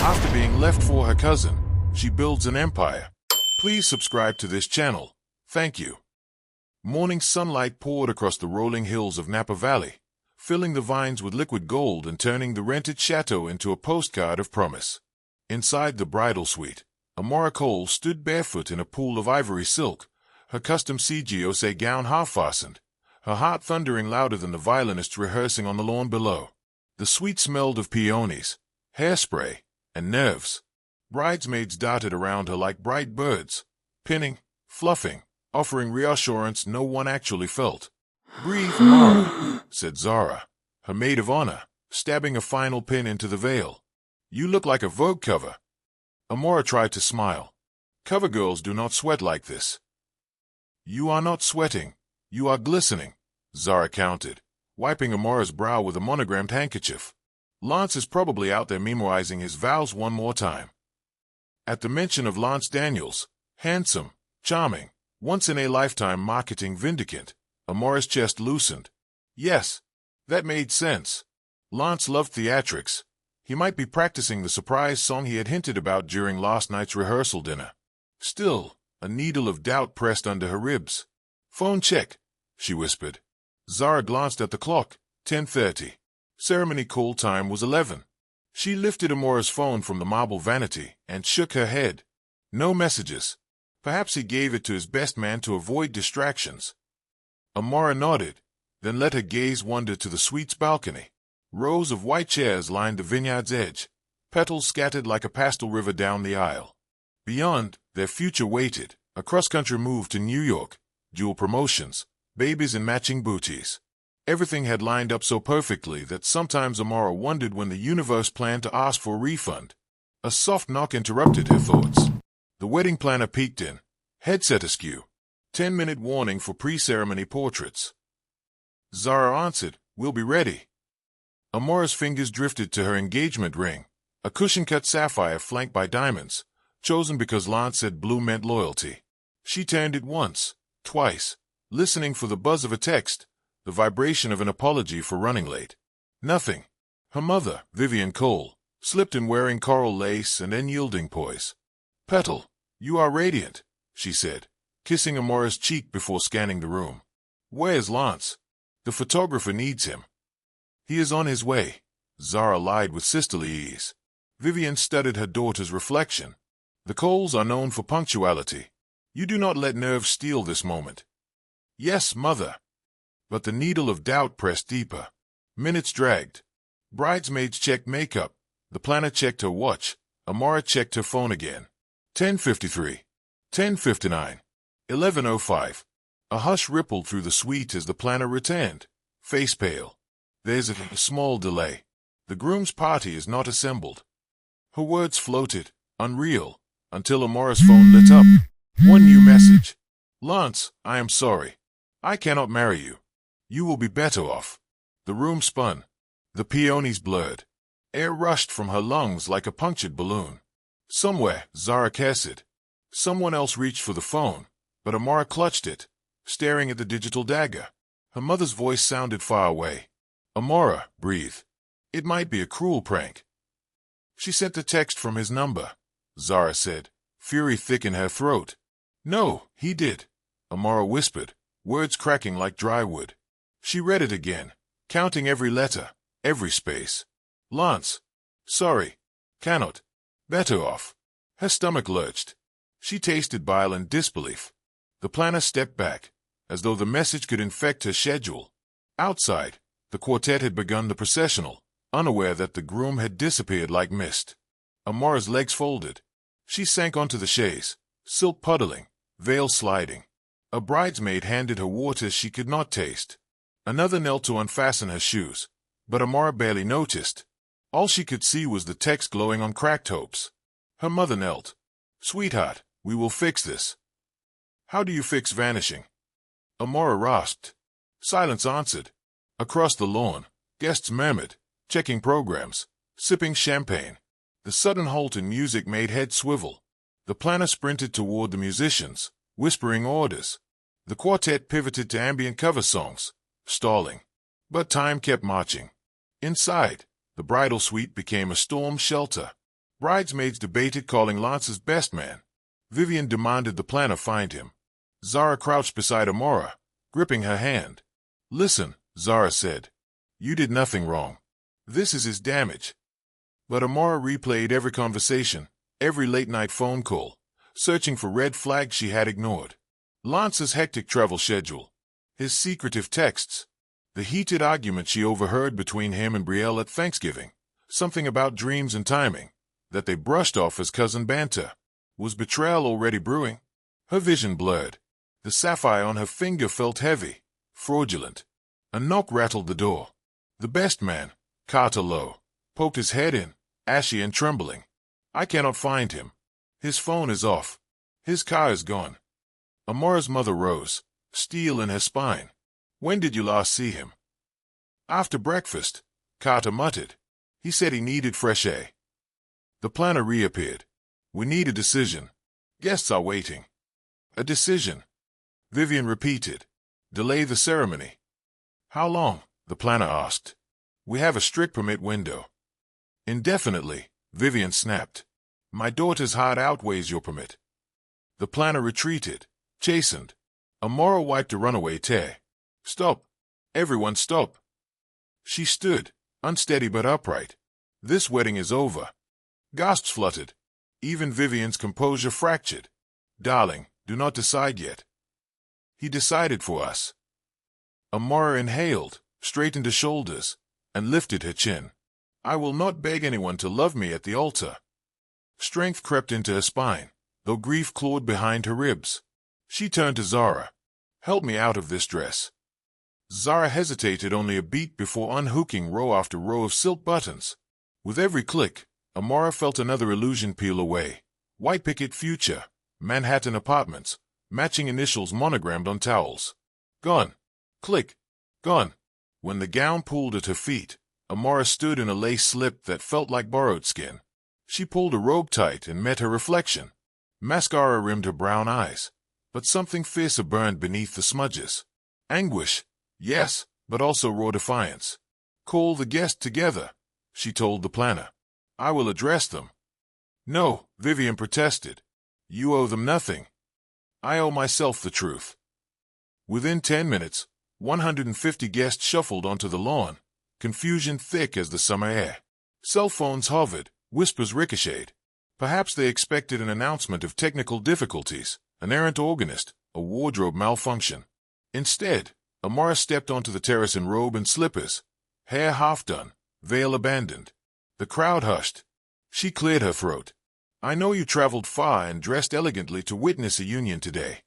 After being left for her cousin, she builds an empire. Please subscribe to this channel. Thank you. Morning sunlight poured across the rolling hills of Napa Valley, filling the vines with liquid gold and turning the rented chateau into a postcard of promise. Inside the bridal suite, Amara Cole stood barefoot in a pool of ivory silk, her custom CGOC gown half-fastened, her heart thundering louder than the violinists rehearsing on the lawn below. The suite smelled of peonies, hairspray, and nerves. Bridesmaids darted around her like bright birds, pinning, fluffing, offering reassurance no one actually felt. "Breathe, Amara," said Zara, her maid of honor, stabbing a final pin into the veil. "You look like a Vogue cover." Amara tried to smile. "Cover girls do not sweat like this." "You are not sweating. You are glistening," Zara countered, wiping Amara's brow with a monogrammed handkerchief. "Lance is probably out there memorizing his vows one more time." At the mention of Lance Daniels, handsome, charming, once-in-a-lifetime marketing vindicant, Amara's chest loosened. Yes, that made sense. Lance loved theatrics. He might be practicing the surprise song he had hinted about during last night's rehearsal dinner. Still, a needle of doubt pressed under her ribs. "Phone check," she whispered. Zara glanced at the clock. 10:30. Ceremony call time was 11. She lifted Amara's phone from the marble vanity and shook her head. No messages. Perhaps he gave it to his best man to avoid distractions. Amara nodded, then let her gaze wander to the suite's balcony. Rows of white chairs lined the vineyard's edge, petals scattered like a pastel river down the aisle. Beyond, their future waited, a cross-country move to New York, dual promotions, babies in matching booties. Everything had lined up so perfectly that sometimes Amara wondered when the universe planned to ask for a refund. A soft knock interrupted her thoughts. The wedding planner peeked in, headset askew. 10-minute warning for pre-ceremony portraits. Zara answered, "We'll be ready." Amara's fingers drifted to her engagement ring, a cushion-cut sapphire flanked by diamonds, chosen because Lance said blue meant loyalty. She turned it once, twice, listening for the buzz of a text, the vibration of an apology for running late. Nothing. Her mother, Vivian Cole, slipped in wearing coral lace and unyielding poise. "Petal, you are radiant," she said, kissing Amara's cheek before scanning the room. "Where's Lance? The photographer needs him." "He is on his way," Zara lied with sisterly ease. Vivian studied her daughter's reflection. "The Coles are known for punctuality. You do not let nerves steal this moment." "Yes, mother." But the needle of doubt pressed deeper. Minutes dragged. Bridesmaids checked makeup. The planner checked her watch. Amara checked her phone again. 10:53. 10:59. 11:05. A hush rippled through the suite as the planner returned, face pale. "There's a small delay. The groom's party is not assembled." Her words floated, unreal, until Amara's phone lit up. One new message. "Lance, I am sorry. I cannot marry you. You will be better off." The room spun. The peonies blurred. Air rushed from her lungs like a punctured balloon. "Somewhere," Zara cursed. Someone else reached for the phone, but Amara clutched it, staring at the digital dagger. Her mother's voice sounded far away. "Amara, breathe. It might be a cruel prank." "She sent a text from his number," Zara said, fury thick in her throat. "No, he did," Amara whispered, words cracking like dry wood. She read it again, counting every letter, every space. "Lance. Sorry. Cannot. Better off." Her stomach lurched. She tasted bile and disbelief. The planner stepped back, as though the message could infect her schedule. Outside, the quartet had begun the processional, unaware that the groom had disappeared like mist. Amara's legs folded. She sank onto the chaise, silk puddling, veil sliding. A bridesmaid handed her water she could not taste. Another knelt to unfasten her shoes, but Amara barely noticed. All she could see was the text glowing on cracked hopes. Her mother knelt. "Sweetheart, we will fix this." "How do you fix vanishing?" Amara rasped. Silence answered. Across the lawn, guests murmured, checking programs, sipping champagne. The sudden halt in music made heads swivel. The planner sprinted toward the musicians, whispering orders. The quartet pivoted to ambient cover songs, stalling. But time kept marching. Inside, the bridal suite became a storm shelter. Bridesmaids debated calling Lance's best man. Vivian demanded the planner find him. Zara crouched beside Amara, gripping her hand. Listen, Zara said. You did nothing wrong. This is his damage. But Amara replayed every conversation, every late-night phone call, searching for red flags she had ignored. Lance's hectic travel schedule, his secretive texts, the heated argument she overheard between him and Betrayal at Thanksgiving, something about dreams and timing, that they brushed off as cousin banter. Was betrayal already brewing? Her vision blurred. The sapphire on her finger felt heavy, fraudulent. A knock rattled the door. The best man, Carter Lowe, poked his head in, ashy and trembling. I cannot find him. His phone is off. His car is gone. Amara's mother rose, steel in her spine. When did you last see him? After breakfast, Carter muttered. He said he needed fresh air. The planner reappeared. We need a decision. Guests are waiting. A decision. Vivian repeated. Delay the ceremony. How long? The planner asked. We have a strict permit window. Indefinitely, Vivian snapped. My daughter's heart outweighs your permit. The planner retreated, chastened. Amara wiped a runaway tear. Stop. Everyone stop. She stood, unsteady but upright. This wedding is over. Gasps fluttered. Even Vivian's composure fractured. Darling, do not decide yet. He decided for us. Amara inhaled, straightened her shoulders, and lifted her chin. I will not beg anyone to love me at the altar. Strength crept into her spine, though grief clawed behind her ribs. She turned to Zara. Help me out of this dress. Zara hesitated only a beat before unhooking row after row of silk buttons. With every click, Amara felt another illusion peel away. White picket future, Manhattan apartments, matching initials monogrammed on towels. Gone. Click. Gone. When the gown pulled at her feet, Amara stood in a lace slip that felt like borrowed skin. She pulled her robe tight and met her reflection. Mascara rimmed her brown eyes, but something fiercer burned beneath the smudges. Anguish, yes, but also raw defiance. Call the guests together, she told the planner. I will address them. No, Vivian protested. You owe them nothing. I owe myself the truth. Within 10 minutes, 150 guests shuffled onto the lawn, confusion thick as the summer air. Cell phones hovered, whispers ricocheted. Perhaps they expected an announcement of technical difficulties, an errant organist, a wardrobe malfunction. Instead, Amara stepped onto the terrace in robe and slippers, hair half done, veil abandoned. The crowd hushed. She cleared her throat. I know you traveled far and dressed elegantly to witness a union today.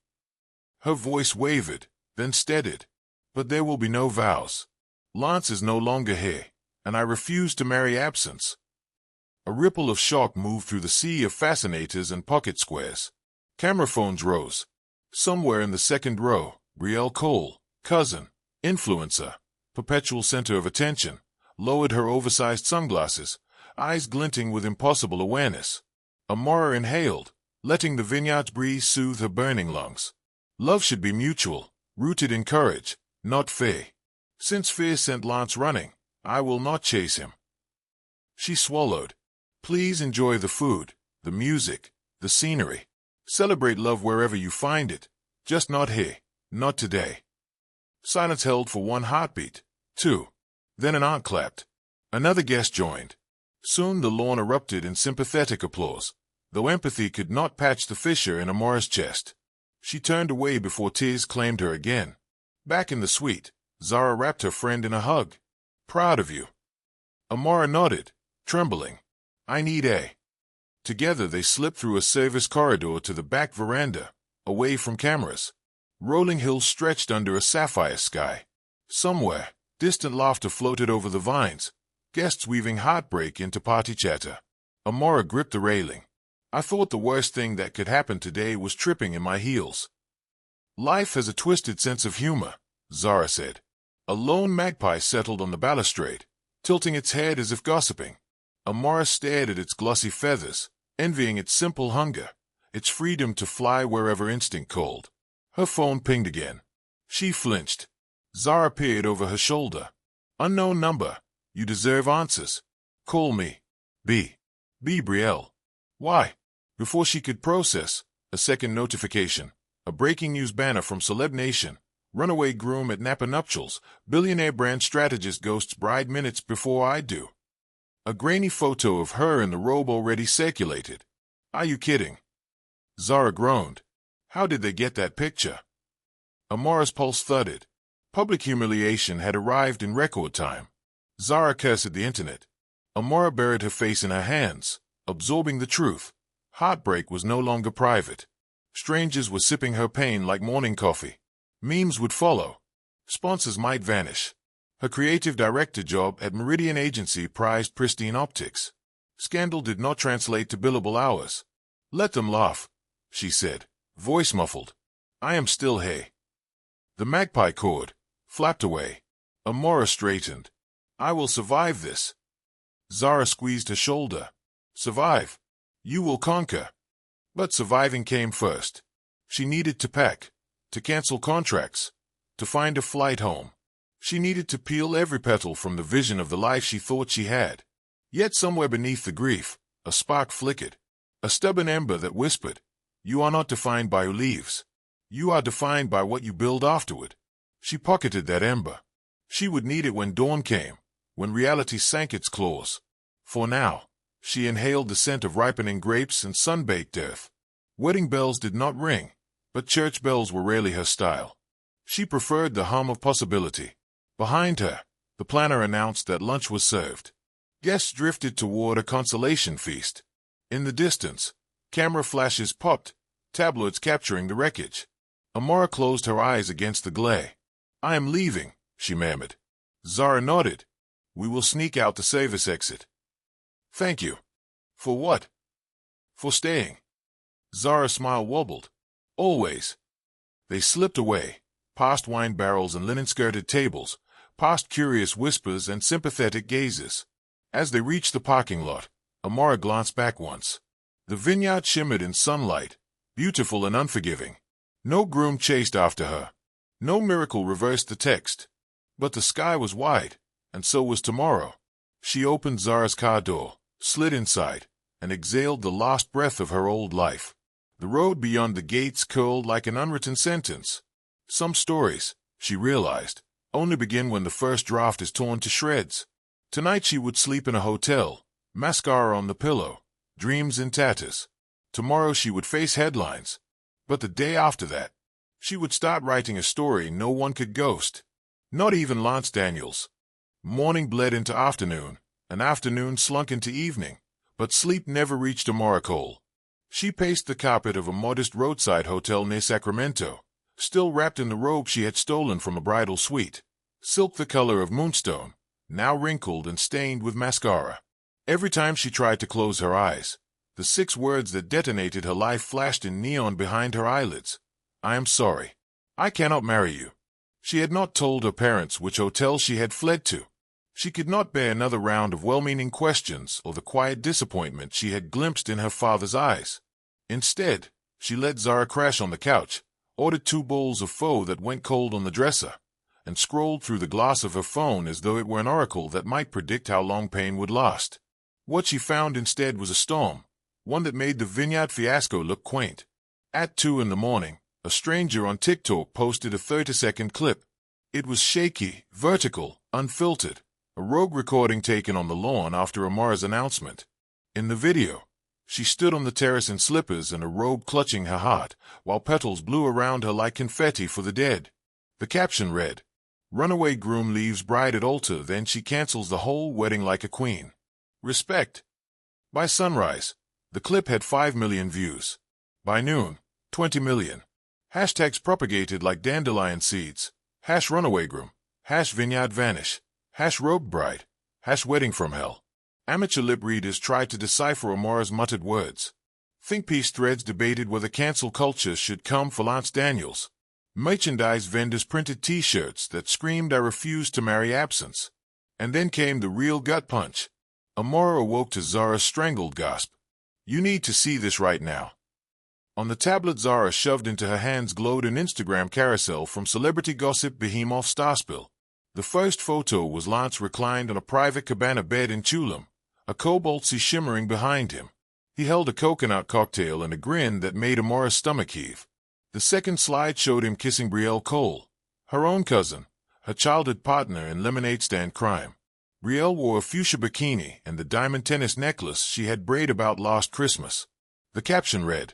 Her voice wavered, then steadied. But there will be no vows. Lance is no longer here, and I refuse to marry absence. A ripple of shock moved through the sea of fascinators and pocket squares. Camera phones rose. Somewhere in the second row, Brielle Cole, cousin, influencer, perpetual center of attention, lowered her oversized sunglasses, eyes glinting with impossible awareness. Amara inhaled, letting the vineyard's breeze soothe her burning lungs. Love should be mutual, rooted in courage, not fear. Since fear sent Lance running, I will not chase him. She swallowed. Please enjoy the food, the music, the scenery. Celebrate love wherever you find it, just not here, not today. Silence held for one heartbeat, two. Then an aunt clapped. Another guest joined. Soon the lawn erupted in sympathetic applause, though empathy could not patch the fissure in Amara's chest. She turned away before tears claimed her again. Back in the suite, Zara wrapped her friend in a hug. Proud of you. Amara nodded, trembling. I need air. Together they slipped through a service corridor to the back veranda, away from cameras. Rolling hills stretched under a sapphire sky. Somewhere, distant laughter floated over the vines, guests weaving heartbreak into party chatter. Amara gripped the railing. I thought the worst thing that could happen today was tripping in my heels. Life has a twisted sense of humor, Zara said. A lone magpie settled on the balustrade, tilting its head as if gossiping. Amara stared at its glossy feathers, envying its simple hunger, its freedom to fly wherever instinct called. Her phone pinged again. She flinched. Zara peered over her shoulder. Unknown number. You deserve answers. Call me. B. Betrayal. Why? Before she could process, a second notification, a breaking news banner from Celeb Nation. Runaway groom at Napa nuptials, billionaire brand strategist ghosts bride minutes before I do. A grainy photo of her in the robe already circulated. Are you kidding? Zara groaned. How did they get that picture? Amara's pulse thudded. Public humiliation had arrived in record time. Zara cursed the internet. Amara buried her face in her hands, absorbing the truth. Heartbreak was no longer private. Strangers were sipping her pain like morning coffee. Memes would follow. Sponsors might vanish. Her creative director job at Meridian Agency prized pristine optics. Scandal did not translate to billable hours. Let them laugh, she said, voice muffled. I am still hay. The magpie cord flapped away. Amara straightened. I will survive this. Zara squeezed her shoulder. Survive. You will conquer. But surviving came first. She needed to pack, to cancel contracts, to find a flight home. She needed to peel every petal from the vision of the life she thought she had. Yet somewhere beneath the grief, a spark flickered. A stubborn ember that whispered, you are not defined by your leaves. You are defined by what you build afterward. She pocketed that ember. She would need it when dawn came, when reality sank its claws. For now, she inhaled the scent of ripening grapes and sun-baked earth. Wedding bells did not ring, but church bells were rarely her style. She preferred the hum of possibility. Behind her, the planner announced that lunch was served. Guests drifted toward a consolation feast. In the distance, camera flashes popped, tabloids capturing the wreckage. Amara closed her eyes against the glare. I am leaving, she murmured. Zara nodded. We will sneak out the service exit. Thank you. For what? For staying. Zara's smile wobbled. Always. They slipped away, past wine barrels and linen-skirted tables, past curious whispers and sympathetic gazes. As they reached the parking lot, Amara glanced back once. The vineyard shimmered in sunlight, beautiful and unforgiving. No groom chased after her. No miracle reversed the text. But the sky was wide, and so was tomorrow. She opened Zara's car door, slid inside, and exhaled the last breath of her old life. The road beyond the gates curled like an unwritten sentence. Some stories, she realized, only begin when the first draft is torn to shreds. Tonight she would sleep in a hotel, mascara on the pillow, dreams in tatters. Tomorrow she would face headlines. But the day after that, she would start writing a story no one could ghost. Not even Lance Daniels. Morning bled into afternoon, and afternoon slunk into evening, but sleep never reached Amara Cole. She paced the carpet of a modest roadside hotel near Sacramento, still wrapped in the robe she had stolen from a bridal suite. Silk the color of moonstone, now wrinkled and stained with mascara. Every time she tried to close her eyes, the 6 words that detonated her life flashed in neon behind her eyelids. I am sorry. I cannot marry you. She had not told her parents which hotel she had fled to. She could not bear another round of well-meaning questions or the quiet disappointment she had glimpsed in her father's eyes. Instead, she let Zara crash on the couch, ordered 2 bowls of pho that went cold on the dresser, and scrolled through the glass of her phone as though it were an oracle that might predict how long pain would last. What she found instead was a storm, one that made the vineyard fiasco look quaint. At 2 in the morning, a stranger on TikTok posted a 30-second clip. It was shaky, vertical, unfiltered, a rogue recording taken on the lawn after Amara's announcement. In the video, she stood on the terrace in slippers and a robe clutching her heart, while petals blew around her like confetti for the dead. The caption read, Runaway groom leaves bride at altar, then she cancels the whole wedding like a queen. Respect. By sunrise, the clip had 5 million views. By noon, 20 million. Hashtags propagated like dandelion seeds. #runawaygroom, #vineyard vanish, #robe bride, #wedding from hell. Amateur lip readers tried to decipher Amara's muttered words. Think piece threads debated whether cancel culture should come for Lance Daniels. Merchandise vendors printed T-shirts that screamed I refuse to marry absence. And then came the real gut punch. Amara awoke to Zara's strangled gasp. You need to see this right now. On the tablet Zara shoved into her hands glowed an Instagram carousel from celebrity gossip behemoth Starspill. The first photo was Lance reclined on a private cabana bed in Tulum, a cobalt-sea shimmering behind him. He held a coconut cocktail and a grin that made Amara's stomach heave. The second slide showed him kissing Brielle Cole, her own cousin, her childhood partner in lemonade stand crime. Brielle wore a fuchsia bikini and the diamond tennis necklace she had brayed about last Christmas. The caption read,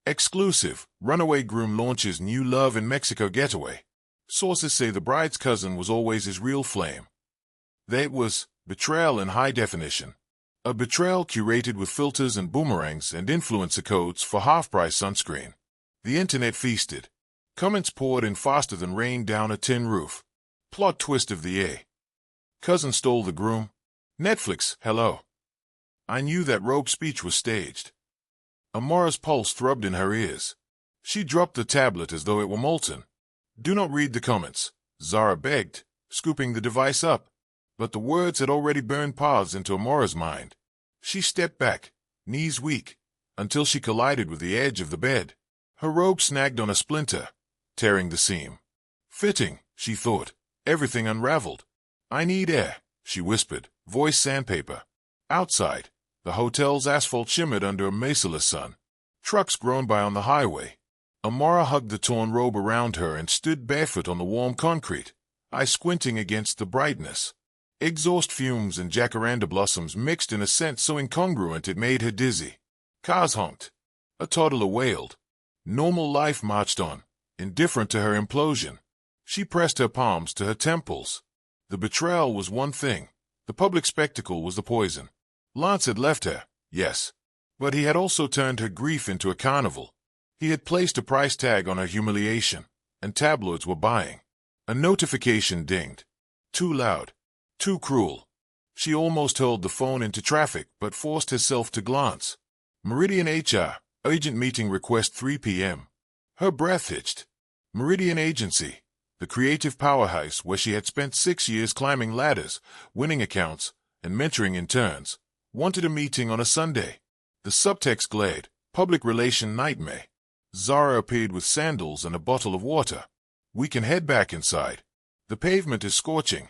"Exclusive, runaway groom launches new love in Mexico getaway." Sources say the bride's cousin was always his real flame. That was Betrayal in high definition. A betrayal curated with filters and boomerangs and influencer codes for half-price sunscreen. The internet feasted. Comments poured in faster than rain down a tin roof. Plot twist of the year. Cousin stole the groom. Netflix, hello. I knew that rogue speech was staged. Amara's pulse throbbed in her ears. She dropped the tablet as though it were molten. "Do not read the comments," Zara begged, scooping the device up. But the words had already burned paths into Amara's mind. She stepped back, knees weak, until she collided with the edge of the bed. Her robe snagged on a splinter, tearing the seam. Fitting, she thought. Everything unraveled. "I need air," she whispered, voice sandpaper. Outside, the hotel's asphalt shimmered under a merciless sun. Trucks groaned by on the highway. Amara hugged the torn robe around her and stood barefoot on the warm concrete, eyes squinting against the brightness. Exhaust fumes and jacaranda blossoms mixed in a scent so incongruent it made her dizzy. Cars honked. A toddler wailed. Normal life marched on, indifferent to her implosion. She pressed her palms to her temples. The betrayal was one thing. The public spectacle was the poison. Lance had left her, yes. But he had also turned her grief into a carnival. He had placed a price tag on her humiliation, and tabloids were buying. A notification dinged. Too loud. Too cruel. She almost hurled the phone into traffic but forced herself to glance. Meridian HR, urgent meeting request 3 p.m. Her breath hitched. Meridian Agency, the creative powerhouse where she had spent 6 years climbing ladders, winning accounts, and mentoring interns, wanted a meeting on a Sunday. The subtext glared, public relation nightmare. Zara appeared with sandals and a bottle of water. "We can head back inside. The pavement is scorching."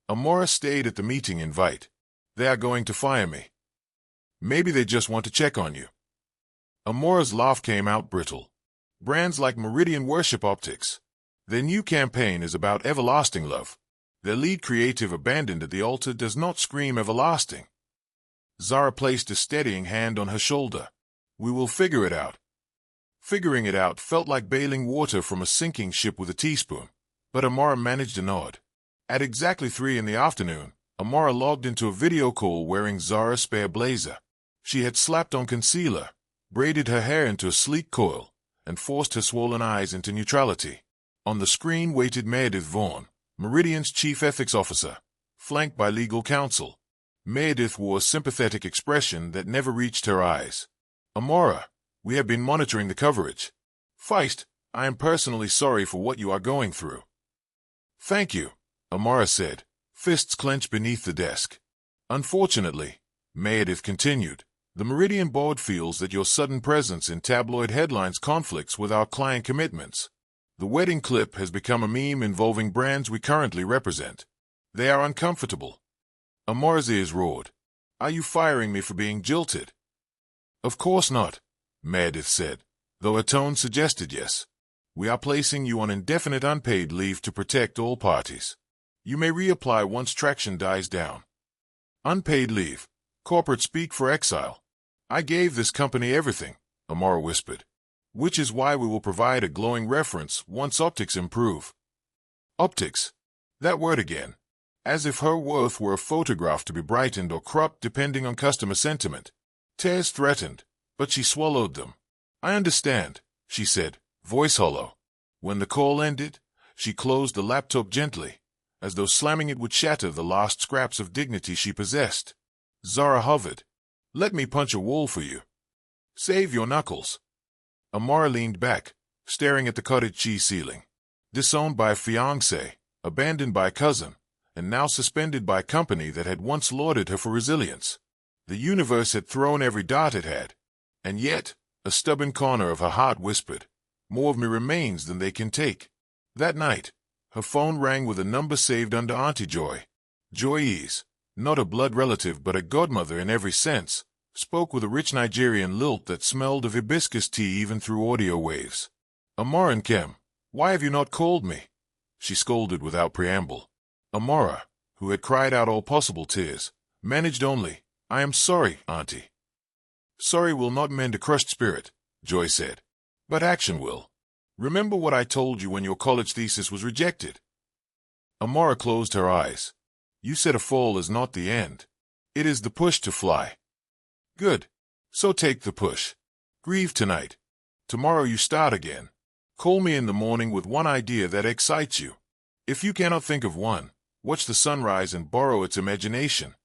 Amara stayed at the meeting invite. "They are going to fire me." "Maybe they just want to check on you." Amara's laugh came out brittle. Brands like Meridian worship optics. Their new campaign is about everlasting love. Their lead creative abandoned at the altar does not scream everlasting. Zara placed a steadying hand on her shoulder. "We will figure it out." Figuring it out felt like bailing water from a sinking ship with a teaspoon, but Amara managed a nod. At exactly 3 in the afternoon, Amara logged into a video call wearing Zara's spare blazer. She had slapped on concealer, braided her hair into a sleek coil, and forced her swollen eyes into neutrality. On the screen waited Meredith Vaughn, Meridian's chief ethics officer, flanked by legal counsel. Meredith wore a sympathetic expression that never reached her eyes. "Amara, we have been monitoring the coverage. Feist, I am personally sorry for what you are going through." "Thank you," Amara said, fists clenched beneath the desk. "Unfortunately," Meredith continued, "the Meridian board feels that your sudden presence in tabloid headlines conflicts with our client commitments. The wedding clip has become a meme involving brands we currently represent. They are uncomfortable." Amara's ears roared. "Are you firing me for being jilted?" "Of course not," Meredith said, though her tone suggested yes. "We are placing you on indefinite unpaid leave to protect all parties. You may reapply once traction dies down." "Unpaid leave. Corporate speak for exile. I gave this company everything," Amara whispered. "Which is why we will provide a glowing reference once optics improve." Optics. That word again. As if her worth were a photograph to be brightened or cropped depending on customer sentiment. Tears threatened, but she swallowed them. "I understand," she said, voice hollow. When the call ended, she closed the laptop gently, as though slamming it would shatter the last scraps of dignity she possessed. Zara hovered. "Let me punch a wall for you." "Save your knuckles." Amara leaned back, staring at the cottage cheese ceiling. Disowned by a fiancé, abandoned by a cousin, and now suspended by a company that had once lauded her for resilience. The universe had thrown every dart it had. And yet, a stubborn corner of her heart whispered, "More of me remains than they can take." That night, her phone rang with a number saved under Auntie Joy. Joye's. not a blood relative but a godmother in every sense, spoke with a rich Nigerian lilt that smelled of hibiscus tea even through audio waves. "Amara and Kem, why have you not called me?" she scolded without preamble. Amara, who had cried out all possible tears, managed only, "I am sorry, Auntie." "Sorry will not mend a crushed spirit," Joy said. "But action will. Remember what I told you when your college thesis was rejected." Amara closed her eyes. "You said a fall is not the end. It is the push to fly." "Good. So take the push. Grieve tonight. Tomorrow you start again. Call me in the morning with one idea that excites you. If you cannot think of one, watch the sunrise and borrow its imagination."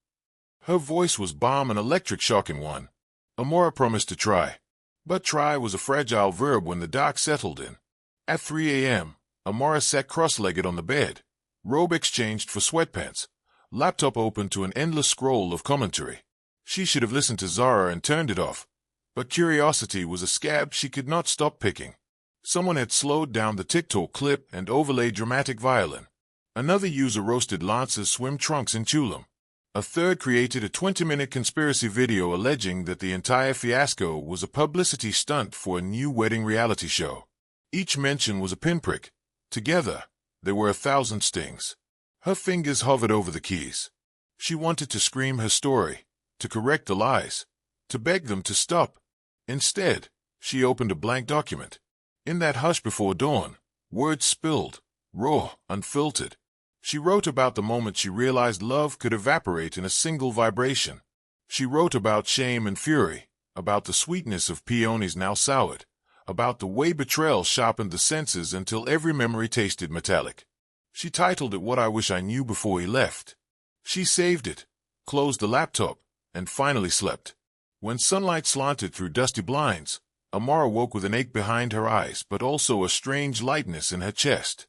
Her voice was balm and electric shock in one. Amara promised to try. But try was a fragile verb when the dark settled in. At 3 a.m., Amara sat cross-legged on the bed, robe exchanged for sweatpants, laptop open to an endless scroll of commentary. She should have listened to Zara and turned it off, but curiosity was a scab she could not stop picking. Someone had slowed down the TikTok clip and overlaid dramatic violin. Another user roasted Lance's swim trunks in Tulum. A third created a 20-minute conspiracy video alleging that the entire fiasco was a publicity stunt for a new wedding reality show. Each mention was a pinprick. Together, there were 1,000 stings. Her fingers hovered over the keys. She wanted to scream her story, to correct the lies, to beg them to stop. Instead, she opened a blank document. In that hush before dawn, words spilled, raw, unfiltered. She wrote about the moment she realized love could evaporate in a single vibration. She wrote about shame and fury, about the sweetness of peonies now soured, about the way betrayal sharpened the senses until every memory tasted metallic. She titled it "What I Wish I Knew Before He Left." She saved it, closed the laptop, and finally slept. When sunlight slanted through dusty blinds, Amara woke with an ache behind her eyes but also a strange lightness in her chest.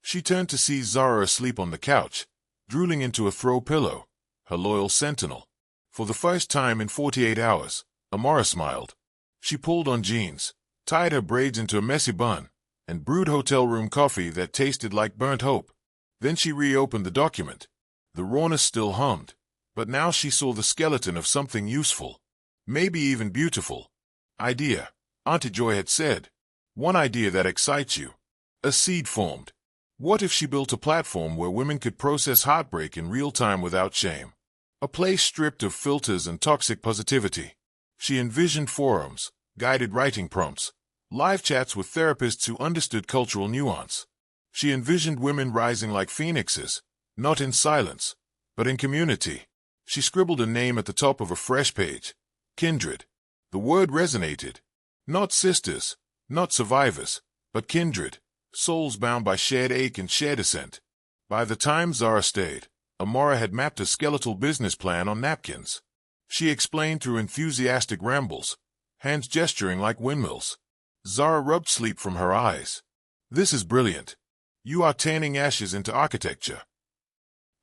She turned to see Zara asleep on the couch, drooling into a throw pillow, her loyal sentinel. For the first time in 48 hours, Amara smiled. She pulled on jeans, tied her braids into a messy bun, and brewed hotel room coffee that tasted like burnt hope. Then she reopened the document. The rawness still hummed, but now she saw the skeleton of something useful, maybe even beautiful. "Idea," Auntie Joy had said. "One idea that excites you." A seed formed. What if she built a platform where women could process heartbreak in real time without shame? A place stripped of filters and toxic positivity. She envisioned forums, guided writing prompts, live chats with therapists who understood cultural nuance. She envisioned women rising like phoenixes, not in silence, but in community. She scribbled a name at the top of a fresh page. Kindred. The word resonated. Not sisters, not survivors, but kindred. Souls bound by shared ache and shared ascent. By the time Zara stayed, Amara had mapped a skeletal business plan on napkins. She explained through enthusiastic rambles, hands gesturing like windmills. Zara rubbed sleep from her eyes. "This is brilliant. You are turning ashes into architecture."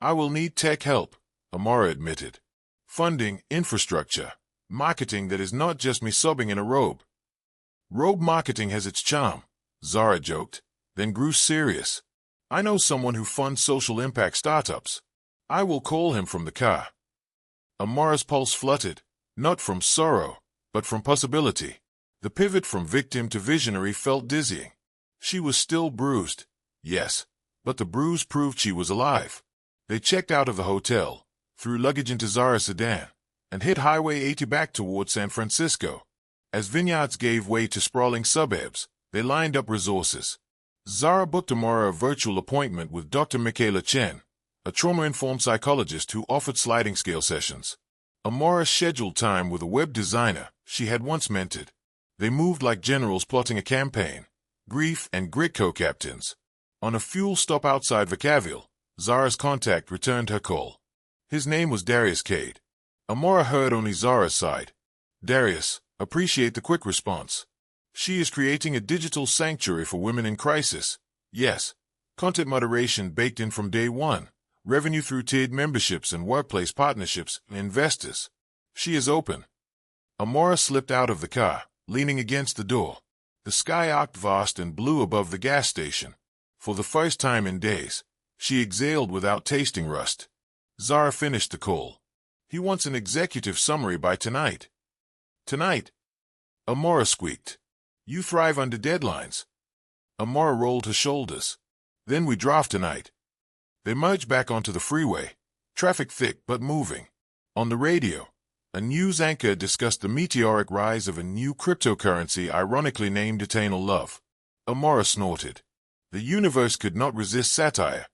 "I will need tech help," Amara admitted. "Funding, infrastructure, marketing that is not just me sobbing in a robe." "Robe marketing has its charm," Zara joked, then grew serious. "I know someone who funds social impact startups. I will call him from the car." Amara's pulse fluttered, not from sorrow, but from possibility. The pivot from victim to visionary felt dizzying. She was still bruised, yes, but the bruise proved she was alive. They checked out of the hotel, threw luggage into Zara's sedan, and hit Highway 80 back toward San Francisco. As vineyards gave way to sprawling suburbs, they lined up resources. Zara booked Amara a virtual appointment with Dr. Michaela Chen, a trauma-informed psychologist who offered sliding scale sessions. Amara scheduled time with a web designer she had once mentored. They moved like generals plotting a campaign, grief and grit co-captains. On a fuel stop outside Vacaville, Zara's contact returned her call. His name was Darius Cade. Amara heard only Zara's side. "Darius, appreciate the quick response. She is creating a digital sanctuary for women in crisis. Yes, content moderation baked in from day one, revenue through tiered memberships and workplace partnerships, and investors. She is open." Amara slipped out of the car, leaning against the door. The sky arced vast and blue above the gas station. For the first time in days, she exhaled without tasting rust. Zara finished the call. He wants an executive summary by tonight. Tonight? Amara squeaked. You thrive under deadlines. Amara rolled her shoulders. Then we draft tonight. They merged back onto the freeway, traffic thick but moving. On the radio, a news anchor discussed the meteoric rise of a new cryptocurrency ironically named Eternal Love. Amara snorted. The universe could not resist satire.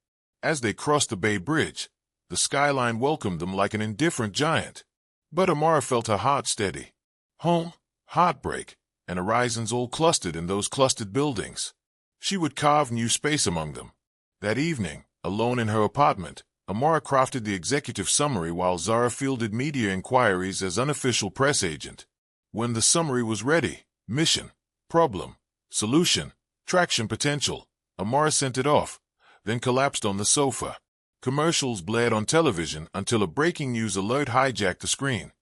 As they crossed the Bay Bridge, the skyline welcomed them like an indifferent giant. But Amara felt her heart steady. Home, heartbreak, and horizons all clustered in those clustered buildings. She would carve new space among them. That evening, alone in her apartment, Amara crafted the executive summary while Zara fielded media inquiries as unofficial press agent. When the summary was ready, mission, problem, solution, traction potential, Amara sent it off, then collapsed on the sofa. Commercials blared on television until a breaking news alert hijacked the screen.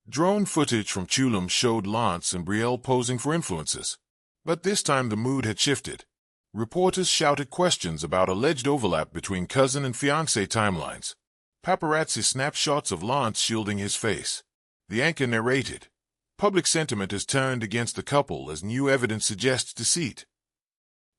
Drone footage from Tulum showed Lance and Brielle posing for influencers. But this time the mood had shifted. Reporters shouted questions about alleged overlap between cousin and fiancé timelines. Paparazzi snapped shots of Lance shielding his face. The anchor narrated, public sentiment has turned against the couple as new evidence suggests deceit.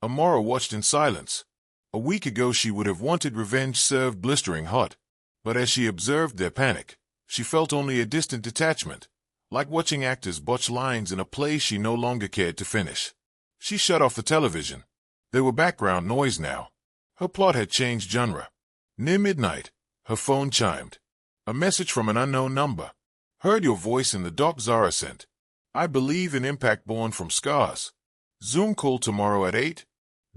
Amara watched in silence. A week ago she would have wanted revenge served blistering hot. But as she observed their panic, she felt only a distant detachment, like watching actors botch lines in a play she no longer cared to finish. She shut off the television. There were background noise now. Her plot had changed genre. Near midnight, her phone chimed. A message from an unknown number. Heard your voice in the doc, Zara sent. I believe in impact born from scars. Zoom call tomorrow at 8?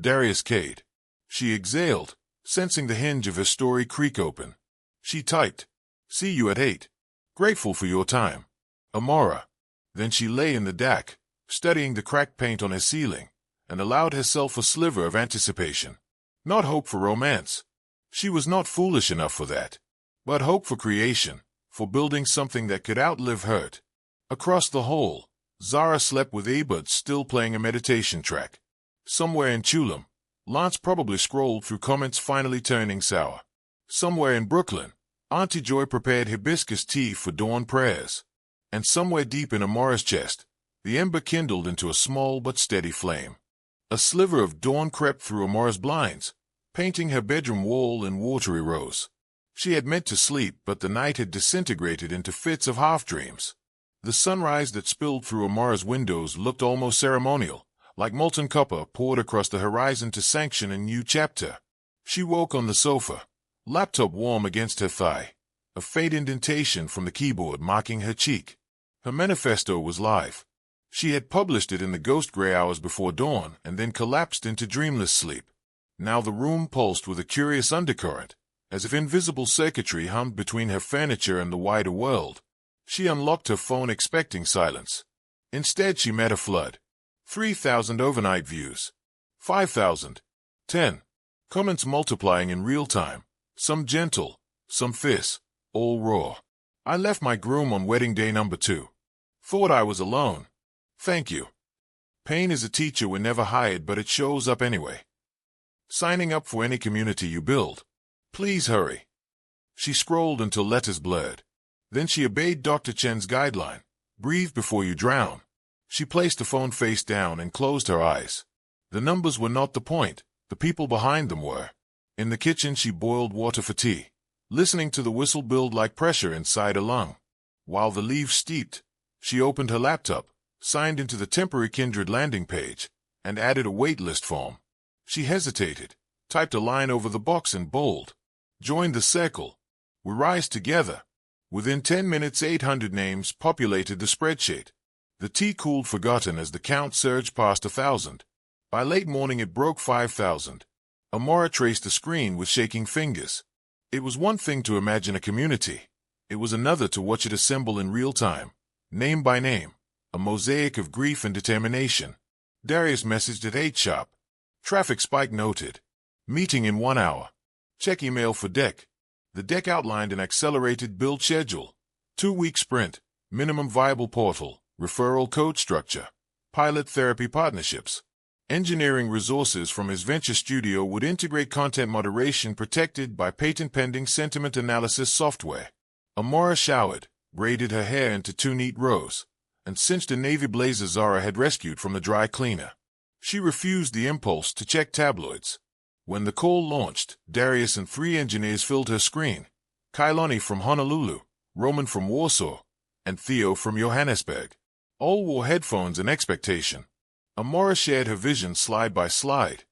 Darius Cade. She exhaled, sensing the hinge of her story creak open. She typed, see you at 8. Grateful for your time. Amara. Then she lay in the deck, studying the cracked paint on her ceiling, and allowed herself a sliver of anticipation. Not hope for romance. She was not foolish enough for that. But hope for creation, for building something that could outlive hurt. Across the hall, Zara slept with earbuds still playing a meditation track. Somewhere in Tulum, Lance probably scrolled through comments finally turning sour. Somewhere in Brooklyn, Auntie Joy prepared hibiscus tea for dawn prayers. And somewhere deep in Amara's chest, the ember kindled into a small but steady flame. A sliver of dawn crept through Amara's blinds, painting her bedroom wall in watery rose. She had meant to sleep, but the night had disintegrated into fits of half-dreams. The sunrise that spilled through Amara's windows looked almost ceremonial, like molten copper poured across the horizon to sanction a new chapter. She woke on the sofa, laptop warm against her thigh, a faint indentation from the keyboard marking her cheek. Her manifesto was live. She had published it in the ghost gray hours before dawn and then collapsed into dreamless sleep. Now the room pulsed with a curious undercurrent, as if invisible circuitry hummed between her furniture and the wider world. She unlocked her phone expecting silence. Instead she met a flood. 3,000 overnight views. 5,000. 10. Comments multiplying in real time. Some gentle, some fierce, all raw. I left my groom on wedding day number 2. Thought I was alone. Thank you. Pain is a teacher we never hired, but it shows up anyway. Signing up for any community you build. Please hurry. She scrolled until letters blurred. Then she obeyed Dr. Chen's guideline. Breathe before you drown. She placed the phone face down and closed her eyes. The numbers were not the point. The people behind them were. In the kitchen she boiled water for tea, listening to the whistle build like pressure inside her lung. While the leaves steeped, she opened her laptop, signed into the temporary Kindred landing page, and added a waitlist form. She hesitated, typed a line over the box in bold. Join the circle. We rise together. Within 10 minutes 800 names populated the spreadsheet. The tea cooled forgotten as the count surged past 1,000. By late morning it broke 5,000. Amara traced the screen with shaking fingers. It was one thing to imagine a community. It was another to watch it assemble in real time, name by name, a mosaic of grief and determination. Darius messaged at 8 sharp. Traffic spike noted. Meeting in 1 hour. Check email for deck. The deck outlined an accelerated build schedule. 2-week sprint, minimum viable portal, referral code structure, pilot therapy partnerships. Engineering resources from his venture studio would integrate content moderation protected by patent-pending sentiment analysis software. Amara showered, braided her hair into 2 neat rows, and cinched a navy blazer Zara had rescued from the dry cleaner. She refused the impulse to check tabloids. When the call launched, Darius and 3 engineers filled her screen. Kailani from Honolulu, Roman from Warsaw, and Theo from Johannesburg. All wore headphones in expectation. Amara shared her vision slide by slide.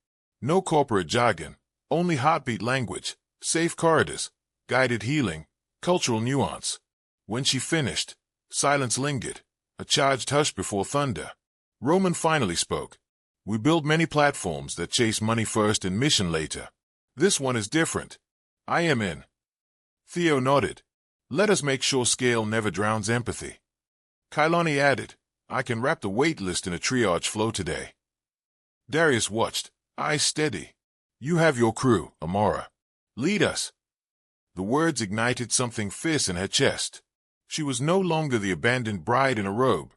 No corporate jargon, only heartbeat language, safe corridors, guided healing, cultural nuance. When she finished, silence lingered, a charged hush before thunder. Roman finally spoke. We build many platforms that chase money first and mission later. This one is different. I am in. Theo nodded. Let us make sure scale never drowns empathy. Kailani added, I can wrap the wait list in a triage flow today. Darius watched, eyes steady. You have your crew, Amara. Lead us. The words ignited something fierce in her chest. She was no longer the abandoned bride in a robe.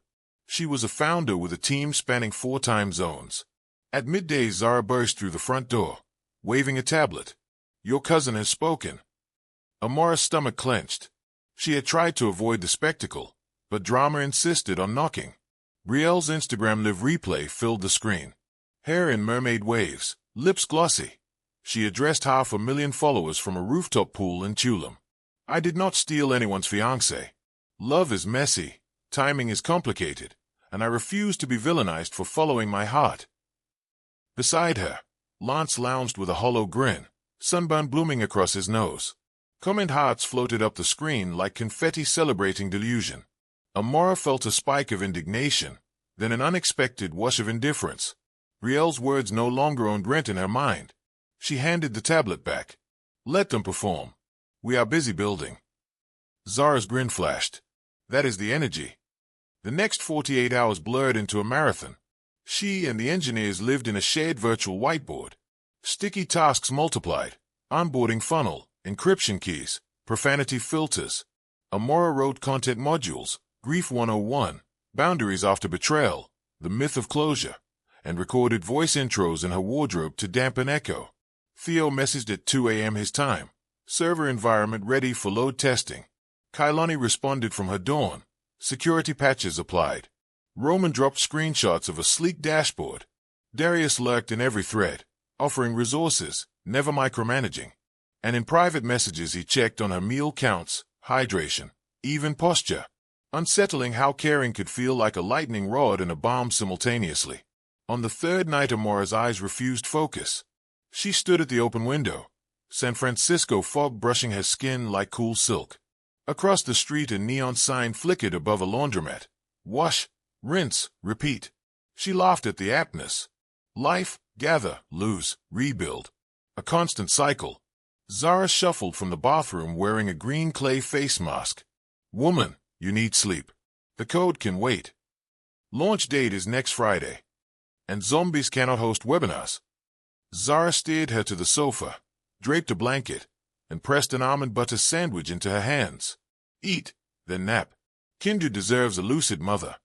She was a founder with a team spanning 4 time zones. At midday, Zara burst through the front door, waving a tablet. Your cousin has spoken. Amara's stomach clenched. She had tried to avoid the spectacle, but drama insisted on knocking. Brielle's Instagram live replay filled the screen. Hair in mermaid waves, lips glossy. She addressed 500,000 followers from a rooftop pool in Tulum. I did not steal anyone's fiancé. Love is messy. Timing is complicated, and I refuse to be villainized for following my heart. Beside her, Lance lounged with a hollow grin, sunburn blooming across his nose. Comment hearts floated up the screen like confetti celebrating delusion. Amara felt a spike of indignation, then an unexpected wash of indifference. Brielle's words no longer owned rent in her mind. She handed the tablet back. Let them perform. We are busy building. Zara's grin flashed. That is the energy. The next 48 hours blurred into a marathon. She and the engineers lived in a shared virtual whiteboard. Sticky tasks multiplied. Onboarding funnel, encryption keys, profanity filters. Amara wrote content modules, Grief 101, Boundaries After Betrayal, The Myth of Closure, and recorded voice intros in her wardrobe to dampen echo. Theo messaged at 2 a.m. his time. Server environment ready for load testing. Kailani responded from her dawn. Security patches applied. Roman dropped screenshots of a sleek dashboard. Darius lurked in every thread, offering resources, never micromanaging. And in private messages he checked on her meal counts, hydration, even posture. Unsettling how caring could feel like a lightning rod and a bomb simultaneously. On the 3rd night, Amara's eyes refused focus. She stood at the open window, San Francisco fog brushing her skin like cool silk. Across the street, a neon sign flickered above a laundromat. Wash, rinse, repeat. She laughed at the aptness. Life, gather, lose, rebuild. A constant cycle. Zara shuffled from the bathroom wearing a green clay face mask. Woman, you need sleep. The code can wait. Launch date is next Friday. And zombies cannot host webinars. Zara steered her to the sofa, draped a blanket, and pressed an almond butter sandwich into her hands. Eat, then nap. Kindred deserves a lucid mother.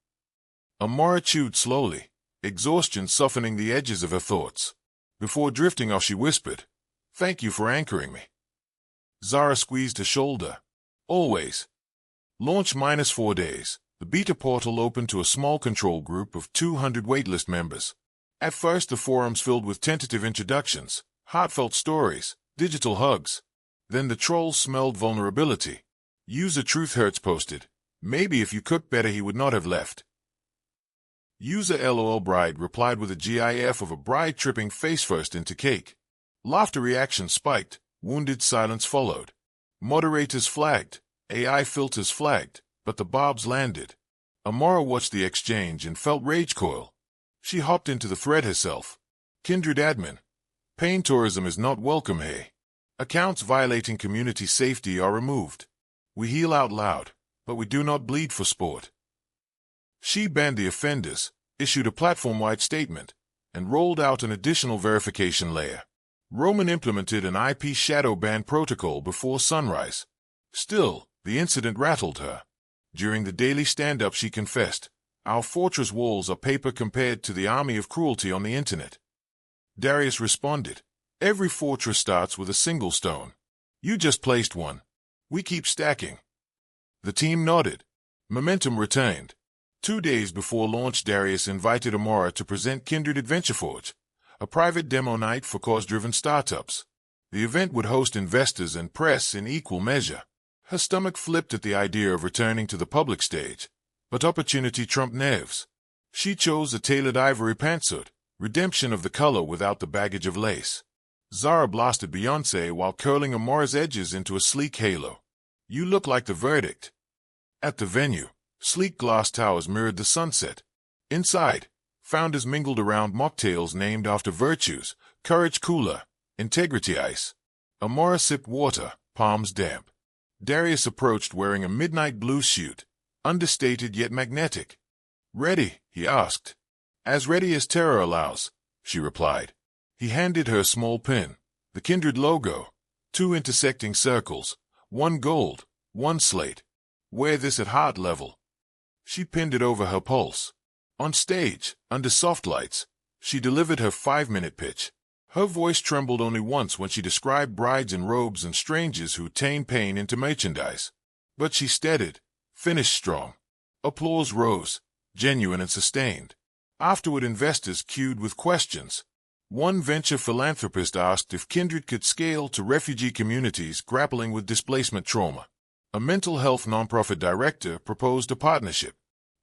Amara chewed slowly, exhaustion softening the edges of her thoughts. Before drifting off, she whispered, Thank you for anchoring me. Zara squeezed her shoulder. Always. Launch -4 days. The beta portal opened to a small control group of 200 waitlist members. At first, the forums filled with tentative introductions, heartfelt stories, digital hugs. Then the trolls smelled vulnerability. User Truth Hurts posted, Maybe if you cooked better he would not have left. User LOL Bride replied with a GIF of a bride tripping face first into cake. Laughter reactions spiked, wounded silence followed. Moderators flagged, AI filters flagged, but the bobs landed. Amara watched the exchange and felt rage coil. She hopped into the thread herself. Kindred admin. Pain tourism is not welcome, hey. Accounts violating community safety are removed. We heal out loud, but we do not bleed for sport. She banned the offenders, issued a platform-wide statement, and rolled out an additional verification layer. Roman implemented an IP shadow ban protocol before sunrise. Still, the incident rattled her. During the daily stand-up she confessed, Our fortress walls are paper compared to the army of cruelty on the internet. Darius responded, every fortress starts with a single stone. You just placed one. We keep stacking. The team nodded. Momentum retained. 2 days before launch, Darius invited Amara to present Kindred Adventure Forge, a private demo night for cause-driven startups. The event would host investors and press in equal measure. Her stomach flipped at the idea of returning to the public stage, but opportunity trumped nerves. She chose a tailored ivory pantsuit, redemption of the color without the baggage of lace. Zara blasted Beyoncé while curling Amara's edges into a sleek halo. You look like the verdict. At the venue, sleek glass towers mirrored the sunset. Inside, founders mingled around mocktails named after virtues, courage cooler, integrity ice. Amara sipped water, palms damp. Darius approached wearing a midnight blue suit, understated yet magnetic. Ready? He asked. As ready as terror allows, she replied. He handed her a small pin, the Kindred logo, 2 intersecting circles, 1 gold, 1 slate. Wear this at heart level. She pinned it over her pulse. On stage, under soft lights, she delivered her 5-minute pitch. Her voice trembled only once when she described brides in robes and strangers who turn pain into merchandise. But she steadied, finished strong. Applause rose, genuine and sustained. Afterward, investors queued with questions. One venture philanthropist asked if Kindred could scale to refugee communities grappling with displacement trauma. A mental health nonprofit director proposed a partnership.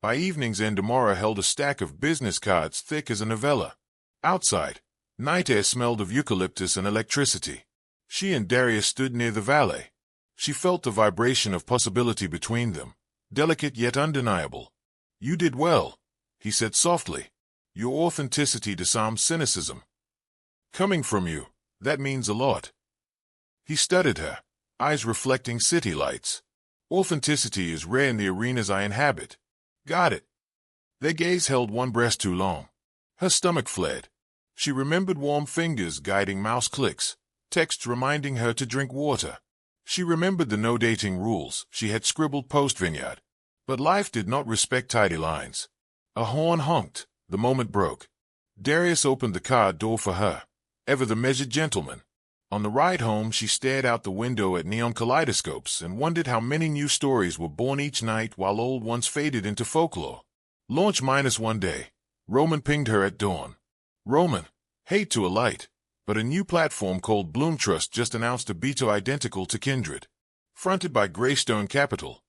By evening's end, Amara held a stack of business cards thick as a novella. Outside, night air smelled of eucalyptus and electricity. She and Darius stood near the valet. She felt the vibration of possibility between them, delicate yet undeniable. You did well, he said softly. Your authenticity disarms cynicism. Coming from you, that means a lot. He studied her, eyes reflecting city lights. Authenticity is rare in the arenas I inhabit. Got it. Their gaze held one breast too long. Her stomach fled. She remembered warm fingers guiding mouse clicks, texts reminding her to drink water. She remembered the no-dating rules she had scribbled post-vineyard. But life did not respect tidy lines. A horn honked. The moment broke. Darius opened the car door for her, ever the measured gentleman. On the ride home, she stared out the window at neon kaleidoscopes and wondered how many new stories were born each night while old ones faded into folklore. Launch -1 day. Roman pinged her at dawn. Roman, hate to alight, but a new platform called Bloom Trust just announced a beta identical to Kindred. Fronted by Greystone Capital.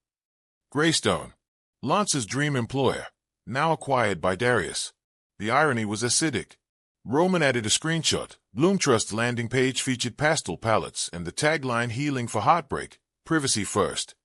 Greystone, Lance's dream employer, now acquired by Darius. The irony was acidic. Roman added a screenshot. Bloom Trust's landing page featured pastel palettes and the tagline healing for heartbreak, privacy first.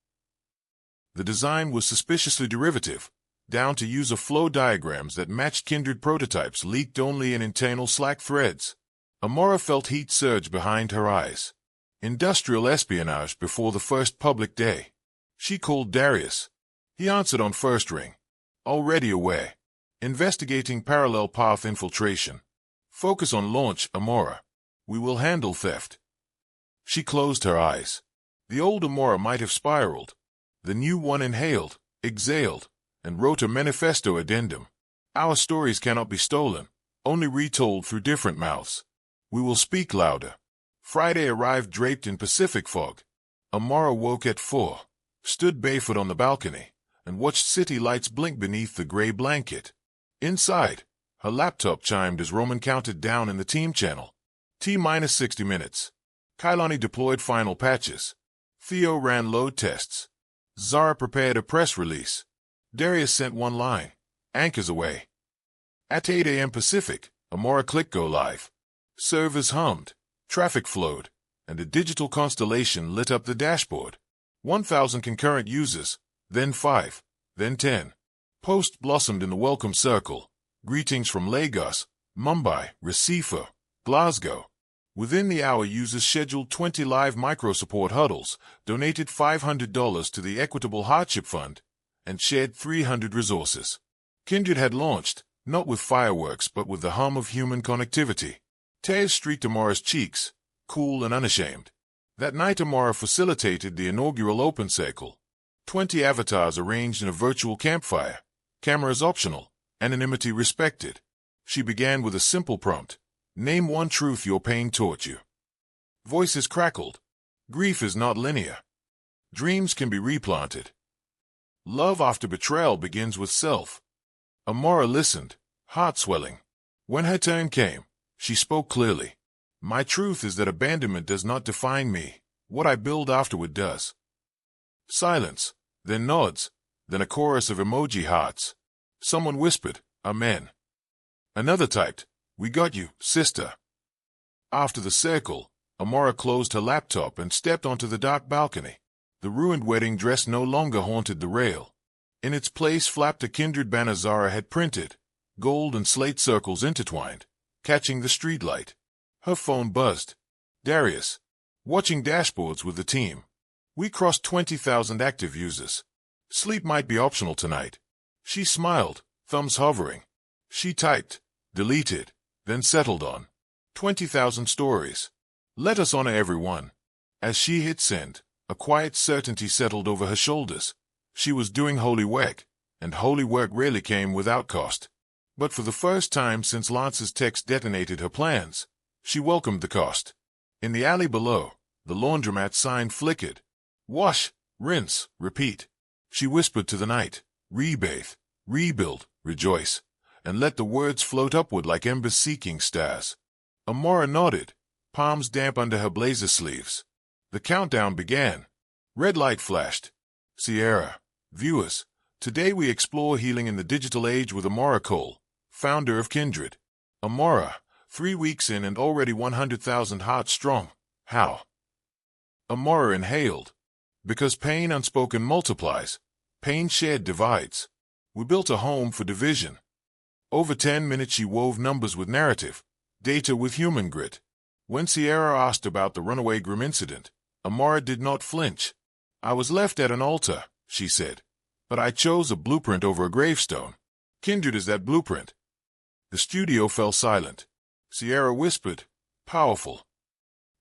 The design was suspiciously derivative, down to user flow diagrams that matched Kindred prototypes leaked only in internal Slack threads. Amara felt heat surge behind her eyes. Industrial espionage before the first public day. She called Darius. He answered on first ring. Already aware. Investigating parallel path infiltration. Focus on launch, Amara. We will handle theft. She closed her eyes. The old Amara might have spiraled. The new one inhaled, exhaled, and wrote a manifesto addendum. Our stories cannot be stolen, only retold through different mouths. We will speak louder. Friday arrived draped in Pacific fog. Amara woke at 4, stood barefoot on the balcony, and watched city lights blink beneath the gray blanket. Inside, her laptop chimed as Roman counted down in the team channel. T-60 minutes. Kailani deployed final patches. Theo ran load tests. Zara prepared a press release. Darius sent one line. Anchors away. At 8 a.m. Pacific, Amara clicked go live. Servers hummed. Traffic flowed. And a digital constellation lit up the dashboard. 1,000 concurrent users. Then 5. Then 10. Posts blossomed in the welcome circle. Greetings from Lagos, Mumbai, Recife, Glasgow. Within the hour, users scheduled 20 live micro-support huddles, donated $500 to the Equitable Hardship Fund, and shared 300 resources. Kindred had launched, not with fireworks but with the hum of human connectivity. Tears streaked Amara's cheeks, cool and unashamed. That night, Amara facilitated the inaugural Open Circle. 20 avatars arranged in a virtual campfire. Cameras optional, anonymity respected. She began with a simple prompt. Name one truth your pain taught you. Voices crackled. Grief is not linear. Dreams can be replanted. Love after betrayal begins with self. Amara listened, heart swelling. When her turn came, she spoke clearly. My truth is that abandonment does not define me. What I build afterward does. Silence, then nods, then a chorus of emoji hearts. Someone whispered, Amen. Another typed, We got you, sister. After the circle, Amara closed her laptop and stepped onto the dark balcony. The ruined wedding dress no longer haunted the rail. In its place flapped a kindred banner Zara had printed, gold and slate circles intertwined, catching the streetlight. Her phone buzzed. Darius. Watching dashboards with the team. We crossed 20,000 active users. Sleep might be optional tonight. She smiled, thumbs hovering. She typed, deleted, then settled on 20,000 stories. Let us honor everyone. As she hit send, a quiet certainty settled over her shoulders. She was doing holy work, and holy work rarely came without cost. But for the first time since Lance's text detonated her plans, she welcomed the cost. In the alley below, the laundromat sign flickered. Wash, rinse, repeat. She whispered to the night, Rebathe, rebuild, rejoice, and let the words float upward like embers seeking stars. Amara nodded, palms damp under her blazer sleeves. The countdown began. Red light flashed. Sierra, viewers, today we explore healing in the digital age with Amara Cole, founder of Kindred. Amara, 3 weeks in and already 100,000 hearts strong. How? Amara inhaled. Because pain unspoken multiplies, pain shared divides. We built a home for division. Over 10 minutes she wove numbers with narrative, data with human grit. When Sierra asked about the runaway groom incident, Amara did not flinch. I was left at an altar, she said, but I chose a blueprint over a gravestone. Kindred is that blueprint. The studio fell silent. Sierra whispered, powerful.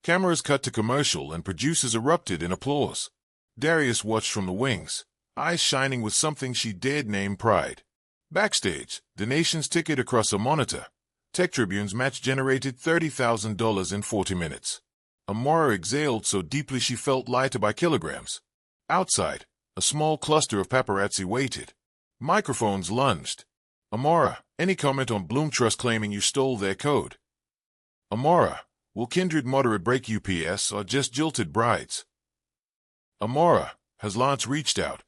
Cameras cut to commercial and producers erupted in applause. Darius watched from the wings, eyes shining with something she dared name pride. Backstage, donations ticket across a monitor. Tech Tribune's match generated $30,000 in 40 minutes. Amara exhaled so deeply she felt lighter by kilograms. Outside, a small cluster of paparazzi waited. Microphones lunged. Amara, any comment on Bloom Trust claiming you stole their code? Amara, will Kindred moderate break UPS or just jilted brides? Amara, has Lance reached out?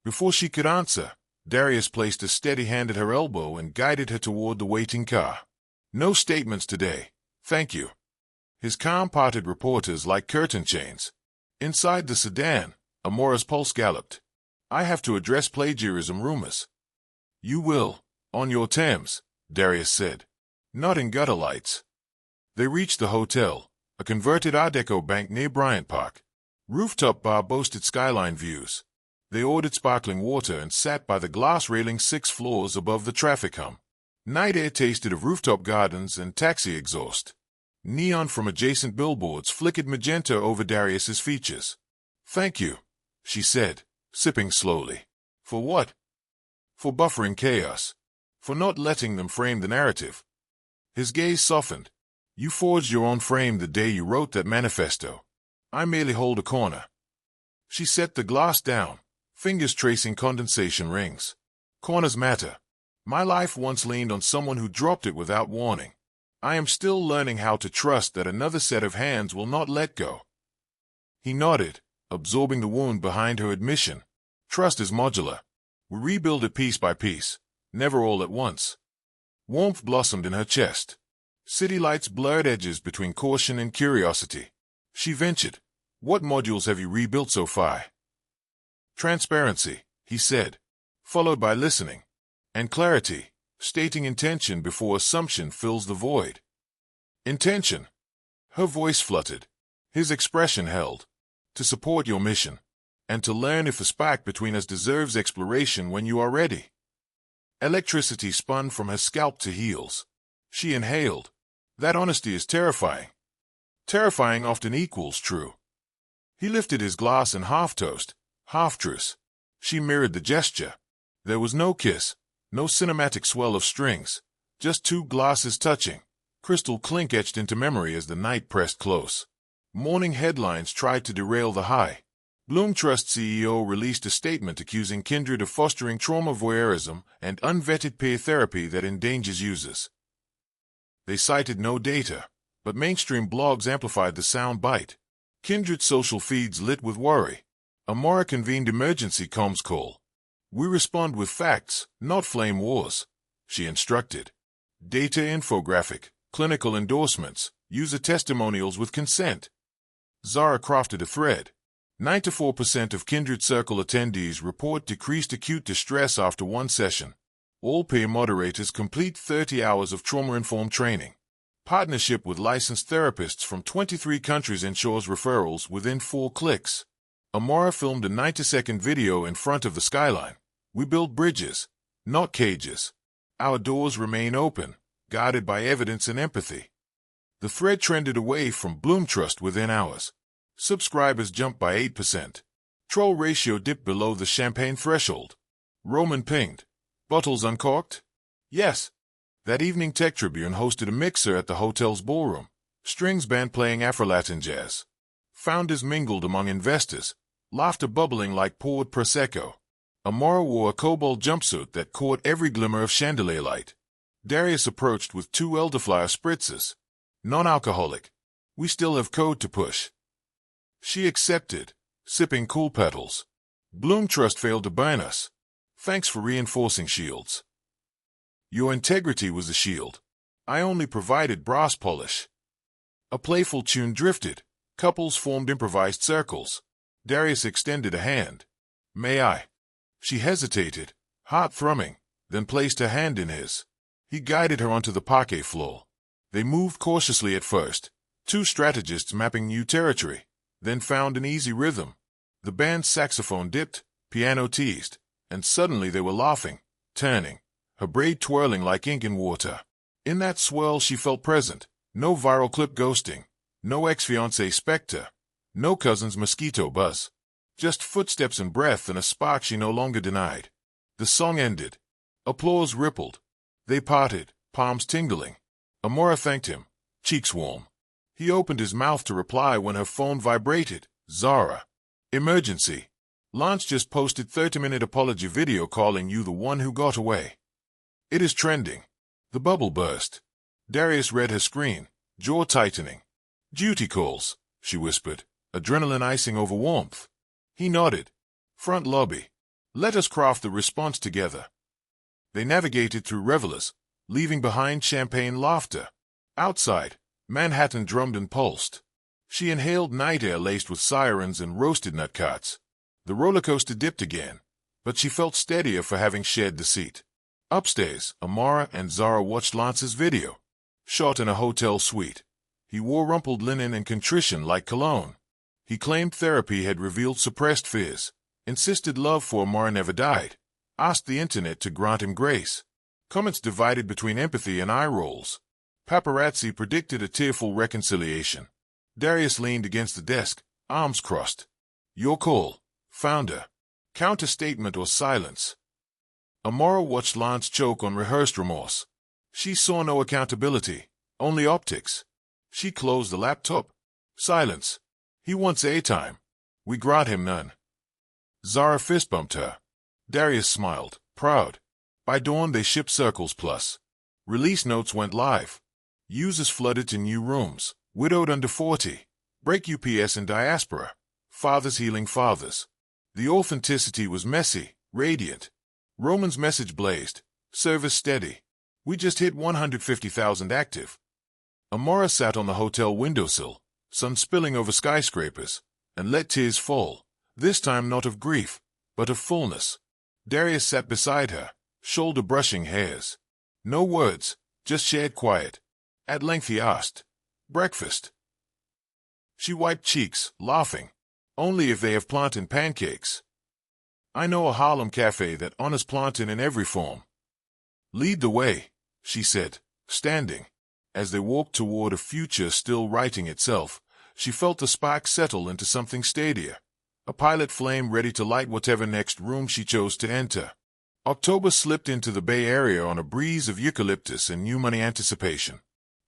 Before she could answer, Darius placed a steady hand at her elbow and guided her toward the waiting car. No statements today, thank you. His calm parted reporters like curtain chains. Inside the sedan, Amara's pulse galloped. I have to address plagiarism rumors. You will, on your terms, Darius said. Not in gutter lights. They reached the hotel, a converted Art Deco bank near Bryant Park. Rooftop bar boasted skyline views. They ordered sparkling water and sat by the glass railing 6 floors above the traffic hum. Night air tasted of rooftop gardens and taxi exhaust. Neon from adjacent billboards flickered magenta over Darius's features. Thank you, she said, sipping slowly. For what? For buffering chaos. For not letting them frame the narrative. His gaze softened. You forged your own frame the day you wrote that manifesto. I merely hold a corner. She set the glass down, fingers tracing condensation rings. Corners matter. My life once leaned on someone who dropped it without warning. I am still learning how to trust that another set of hands will not let go. He nodded, absorbing the wound behind her admission. Trust is modular. We rebuild it piece by piece, never all at once. Warmth blossomed in her chest. City lights blurred edges between caution and curiosity. She ventured. What modules have you rebuilt so far? Transparency, he said, followed by listening. And clarity, stating intention before assumption fills the void. Intention. Her voice fluttered. His expression held. To support your mission. And to learn if the spark between us deserves exploration when you are ready. Electricity spun from her scalp to heels. She inhaled. That honesty is terrifying. Terrifying often equals true. He lifted his glass in half-toast, half-truce. She mirrored the gesture. There was no kiss, no cinematic swell of strings, just two glasses touching, crystal clink etched into memory as the night pressed close. Morning headlines tried to derail the high. Bloom Trust CEO released a statement accusing Kindred of fostering trauma voyeurism and unvetted peer therapy that endangers users. They cited no data, but mainstream blogs amplified the sound bite. Kindred social feeds lit with worry. Amara convened emergency comms call. "We respond with facts, not flame wars," she instructed. Data infographic, clinical endorsements, user testimonials with consent. Zara crafted a thread. 94% of Kindred Circle attendees report decreased acute distress after one session. All peer moderators complete 30 hours of trauma-informed training. Partnership with licensed therapists from 23 countries ensures referrals within 4 clicks. Amara filmed a 90-second video in front of the skyline. "We build bridges, not cages. Our doors remain open, guarded by evidence and empathy." The thread trended away from Bloom Trust within hours. Subscribers jumped by 8%. Troll ratio dipped below the champagne threshold. Roman pinged. "Bottles uncorked?" "Yes." That evening Tech Tribune hosted a mixer at the hotel's ballroom. Strings band playing Afro-Latin jazz. Founders mingled among investors, laughter bubbling like poured Prosecco. Amara wore a cobalt jumpsuit that caught every glimmer of chandelier light. Darius approached with 2 elderflower spritzers. "Non-alcoholic. We still have code to push." She accepted, sipping cool petals. "Bloom Trust failed to burn us. Thanks for reinforcing shields." "Your integrity was a shield. I only provided brass polish." A playful tune drifted. Couples formed improvised circles. Darius extended a hand. "May I?" She hesitated, heart thrumming, then placed her hand in his. He guided her onto the parquet floor. They moved cautiously at first, 2 strategists mapping new territory, then found an easy rhythm. The band's saxophone dipped, piano teased, and suddenly they were laughing, turning, her braid twirling like ink in water. In that swirl she felt present, no viral clip ghosting, no ex-fiancé specter, no cousin's mosquito buzz. Just footsteps and breath and a spark she no longer denied. The song ended. Applause rippled. They parted, palms tingling. Amara thanked him, cheeks warm. He opened his mouth to reply when her phone vibrated. "Zara. Emergency. Lance just posted 30-minute apology video calling you the one who got away. It is trending." The bubble burst. Darius read her screen, jaw tightening. "Duty calls," she whispered, adrenaline icing over warmth. He nodded. "Front lobby. Let us craft the response together." They navigated through revelers, leaving behind champagne laughter. Outside, Manhattan drummed and pulsed. She inhaled night air laced with sirens and roasted nut carts. The roller coaster dipped again, but she felt steadier for having shared the seat. Upstairs, Amara and Zara watched Lance's video. Shot in a hotel suite. He wore rumpled linen and contrition like cologne. He claimed therapy had revealed suppressed fears, insisted love for Amara never died, asked the internet to grant him grace. Comments divided between empathy and eye rolls. Paparazzi predicted a tearful reconciliation. Darius leaned against the desk, arms crossed. "Your call, founder. Counter-statement or silence." Amara watched Lance choke on rehearsed remorse. She saw no accountability, only optics. She closed the laptop. "Silence. He wants airtime. We grant him none." Zara fist-bumped her. Darius smiled, proud. By dawn they shipped Circles Plus. Release notes went live. Users flooded to new rooms. Widowed under 40. Break UPS in diaspora. Fathers healing fathers. The authenticity was messy, radiant. Roman's message blazed. Service steady. "We just hit 150,000 active." Amara sat on the hotel windowsill, sun spilling over skyscrapers, and let tears fall, this time not of grief, but of fullness. Darius sat beside her, shoulder brushing hairs. No words, just shared quiet. At length he asked, "Breakfast?" She wiped cheeks, laughing. "Only if they have plantain pancakes. I know a Harlem cafe that honors plantain in every form." "Lead the way," she said, standing. As they walked toward a future still writing itself, she felt the spark settle into something steadier, a pilot flame ready to light whatever next room she chose to enter. October slipped into the Bay Area on a breeze of eucalyptus and new money anticipation.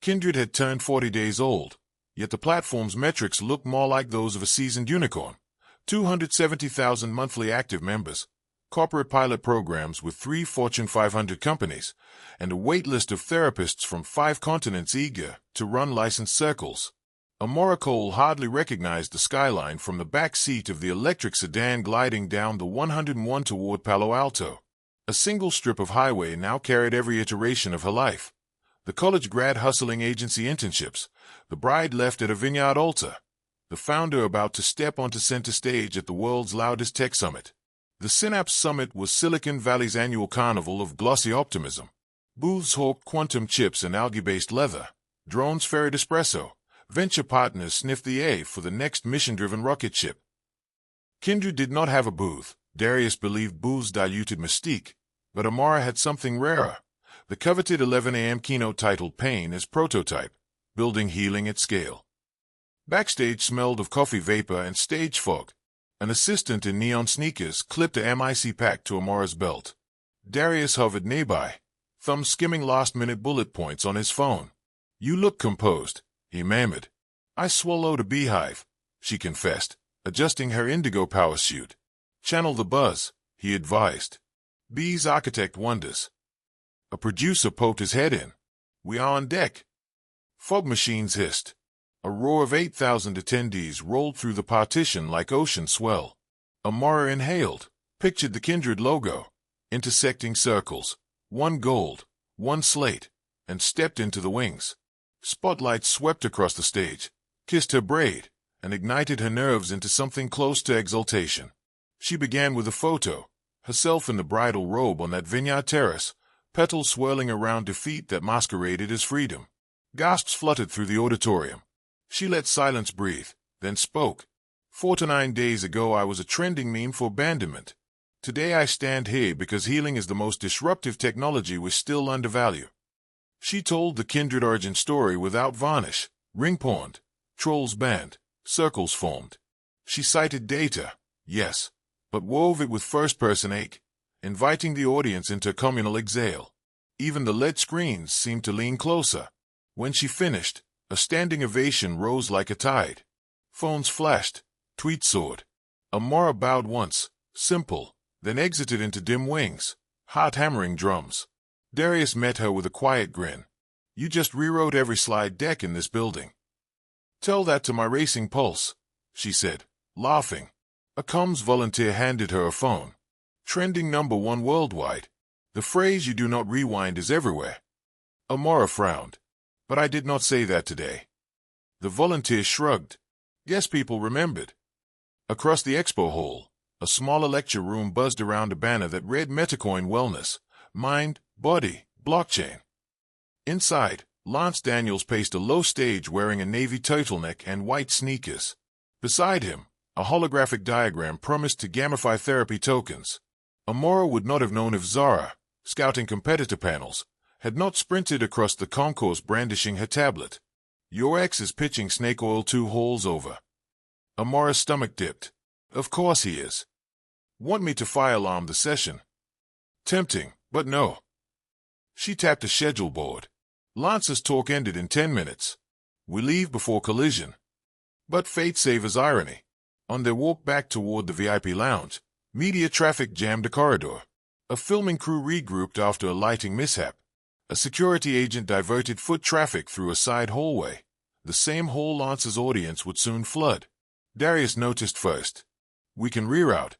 Kindred had turned 40 days old, yet the platform's metrics looked more like those of a seasoned unicorn. 270,000 monthly active members, corporate pilot programs with 3 Fortune 500 companies, and a wait list of therapists from 5 continents eager to run licensed circles. Amara Cole hardly recognized the skyline from the back seat of the electric sedan gliding down the 101 toward Palo Alto. A single strip of highway now carried every iteration of her life. The college grad hustling agency internships, the bride left at a vineyard altar, the founder about to step onto center stage at the world's loudest tech summit. The Synapse Summit was Silicon Valley's annual carnival of glossy optimism. Booths hawked quantum chips and algae-based leather. Drones ferried espresso. Venture partners sniffed the air for the next mission-driven rocket ship. Kindred did not have a booth. Darius believed booths diluted mystique, but Amara had something rarer. The coveted 11 a.m. keynote titled Pain as Prototype, Building Healing at Scale. Backstage smelled of coffee vapor and stage fog. An assistant in neon sneakers clipped a MIC pack to Amara's belt. Darius hovered nearby, thumb skimming last-minute bullet points on his phone. "You look composed," he murmured. "I swallowed a beehive," she confessed, adjusting her indigo power suit. "Channel the buzz," he advised. "Bees architect wonders." A producer poked his head in. "We are on deck." Fog machines hissed. A roar of 8,000 attendees rolled through the partition like ocean swell. Amara inhaled, pictured the Kindred logo, intersecting circles, one gold, one slate, and stepped into the wings. Spotlights swept across the stage, kissed her braid, and ignited her nerves into something close to exultation. She began with a photo, herself in the bridal robe on that vineyard terrace, petals swirling around defeat that masqueraded as freedom. Gasps fluttered through the auditorium. She let silence breathe, then spoke. 49 days ago I was a trending meme for abandonment. Today I stand here because healing is the most disruptive technology we still undervalue. She told the Kindred origin story without varnish. Ring pawned, trolls banned, circles formed. She cited data, yes, but wove it with first-person ache, inviting the audience into a communal exhale. Even the LED screens seemed to lean closer. When she finished, a standing ovation rose like a tide. Phones flashed, tweets soared. Amara bowed once, simple, then exited into dim wings, heart-hammering drums. Darius met her with a quiet grin. "You just rewrote every slide deck in this building." "Tell that to my racing pulse," she said, laughing. A comms volunteer handed her a phone. "Trending #1 worldwide. The phrase 'you do not rewind' is everywhere." Amara frowned. "But I did not say that today." The volunteer shrugged. "Guess people remembered." Across the expo hall, a smaller lecture room buzzed around a banner that read Metacoin Wellness, Mind, Body, Blockchain. Inside, Lance Daniels paced a low stage wearing a navy turtleneck and white sneakers. Beside him, a holographic diagram promised to gamify therapy tokens. Amara would not have known if Zara, scouting competitor panels, had not sprinted across the concourse brandishing her tablet. "Your ex is pitching snake oil 2 halls over." Amara's stomach dipped. "Of course he is. Want me to fire alarm the session?" Tempting, but no. She tapped a schedule board. Lance's talk ended in 10 minutes. "We leave before collision." But fate savors irony. On their walk back toward the VIP lounge, media traffic jammed a corridor. A filming crew regrouped after a lighting mishap. A security agent diverted foot traffic through a side hallway. The same hall Lance's audience would soon flood. Darius noticed first. "We can reroute."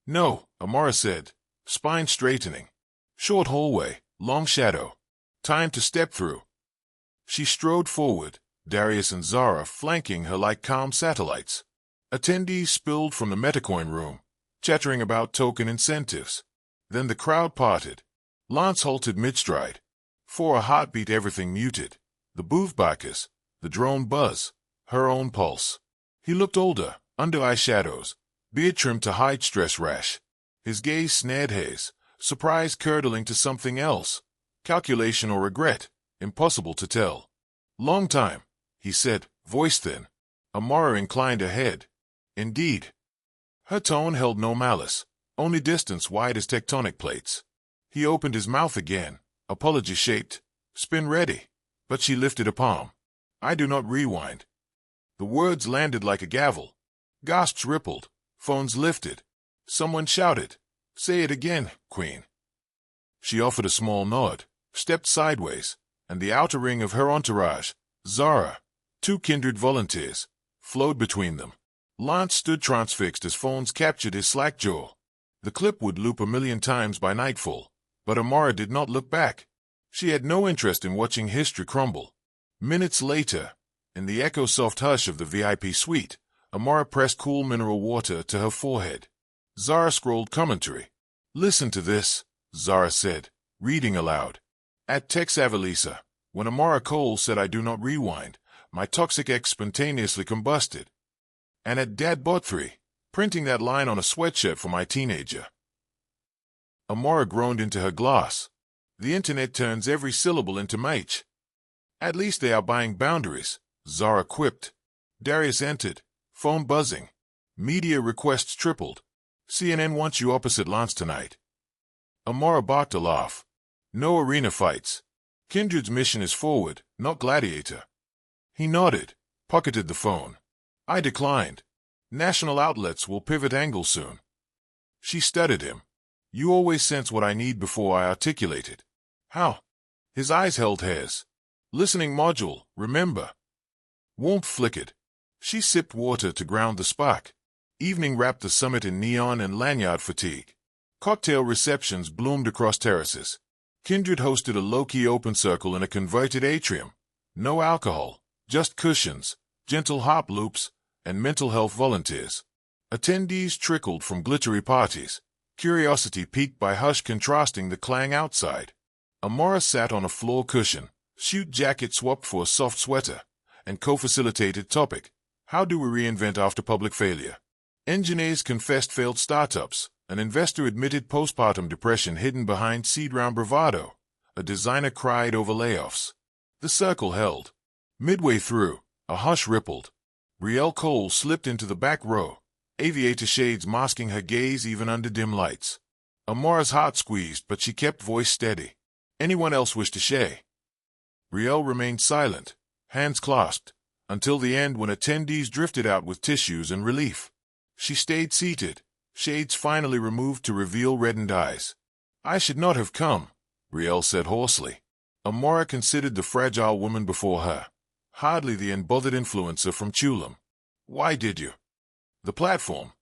"No," Amara said, spine straightening. Short hallway, long shadow. Time to step through. She strode forward, Darius and Zara flanking her like calm satellites. Attendees spilled from the Metacoin room, chattering about token incentives. Then the crowd parted. Lance halted mid-stride. For a heartbeat everything muted. The booth barkers, the drone buzz, her own pulse. He looked older, under eyeshadows, beard trimmed to hide stress rash. His gaze snared hers, surprise curdling to something else. Calculation or regret, impossible to tell. "Long time," he said, voice thin. Amara inclined her head. "Indeed." Her tone held no malice, only distance wide as tectonic plates. He opened his mouth again, apology-shaped. Spin ready. But she lifted a palm. I do not rewind. The words landed like a gavel. Gasps rippled. Phones lifted. Someone shouted, say it again, Queen. She offered a small nod, stepped sideways, and the outer ring of her entourage, Zara, two kindred volunteers, flowed between them. Lance stood transfixed as phones captured his slack jaw. The clip would loop 1,000,000 times by nightfall, but Amara did not look back. She had no interest in watching history crumble. Minutes later, in the echo-soft hush of the VIP suite, Amara pressed cool mineral water to her forehead. Zara scrolled commentary. Listen to this, Zara said, reading aloud. At Tex Avalisa, when Amara Cole said I do not rewind, my toxic ex spontaneously combusted. And at Dad Bot 3, printing that line on a sweatshirt for my teenager. Amara groaned into her glass. The internet turns every syllable into mate. At least they are buying boundaries, Zara quipped. Darius entered, phone buzzing. Media requests tripled. CNN wants you opposite Lance tonight. Amara barked a laugh. No arena fights. Kindred's mission is forward, not gladiator. He nodded, pocketed the phone. I declined. National outlets will pivot angle soon. She studied him. You always sense what I need before I articulate it. How? His eyes held hers. Listening module, remember. Warmth flickered. She sipped water to ground the spark. Evening wrapped the summit in neon and lanyard fatigue. Cocktail receptions bloomed across terraces. Kindred hosted a low-key open circle in a converted atrium. No alcohol, just cushions, gentle hop loops, and mental health volunteers. Attendees trickled from glittery parties. Curiosity piqued by hush contrasting the clang outside. Amara sat on a floor cushion, suit jacket swapped for a soft sweater, and co-facilitated topic. How do we reinvent after public failure? Engineers confessed failed startups. An investor admitted postpartum depression hidden behind seed round bravado. A designer cried over layoffs. The circle held. Midway through, a hush rippled. Brielle Cole slipped into the back row, aviator shades masking her gaze even under dim lights. Amara's heart squeezed, but she kept voice steady. Anyone else wish to shay? Brielle remained silent, hands clasped, until the end when attendees drifted out with tissues and relief. She stayed seated, shades finally removed to reveal reddened eyes. I should not have come, Brielle said hoarsely. Amara considered the fragile woman before her, hardly the unbothered influencer from Tulum. Why did you? The platform.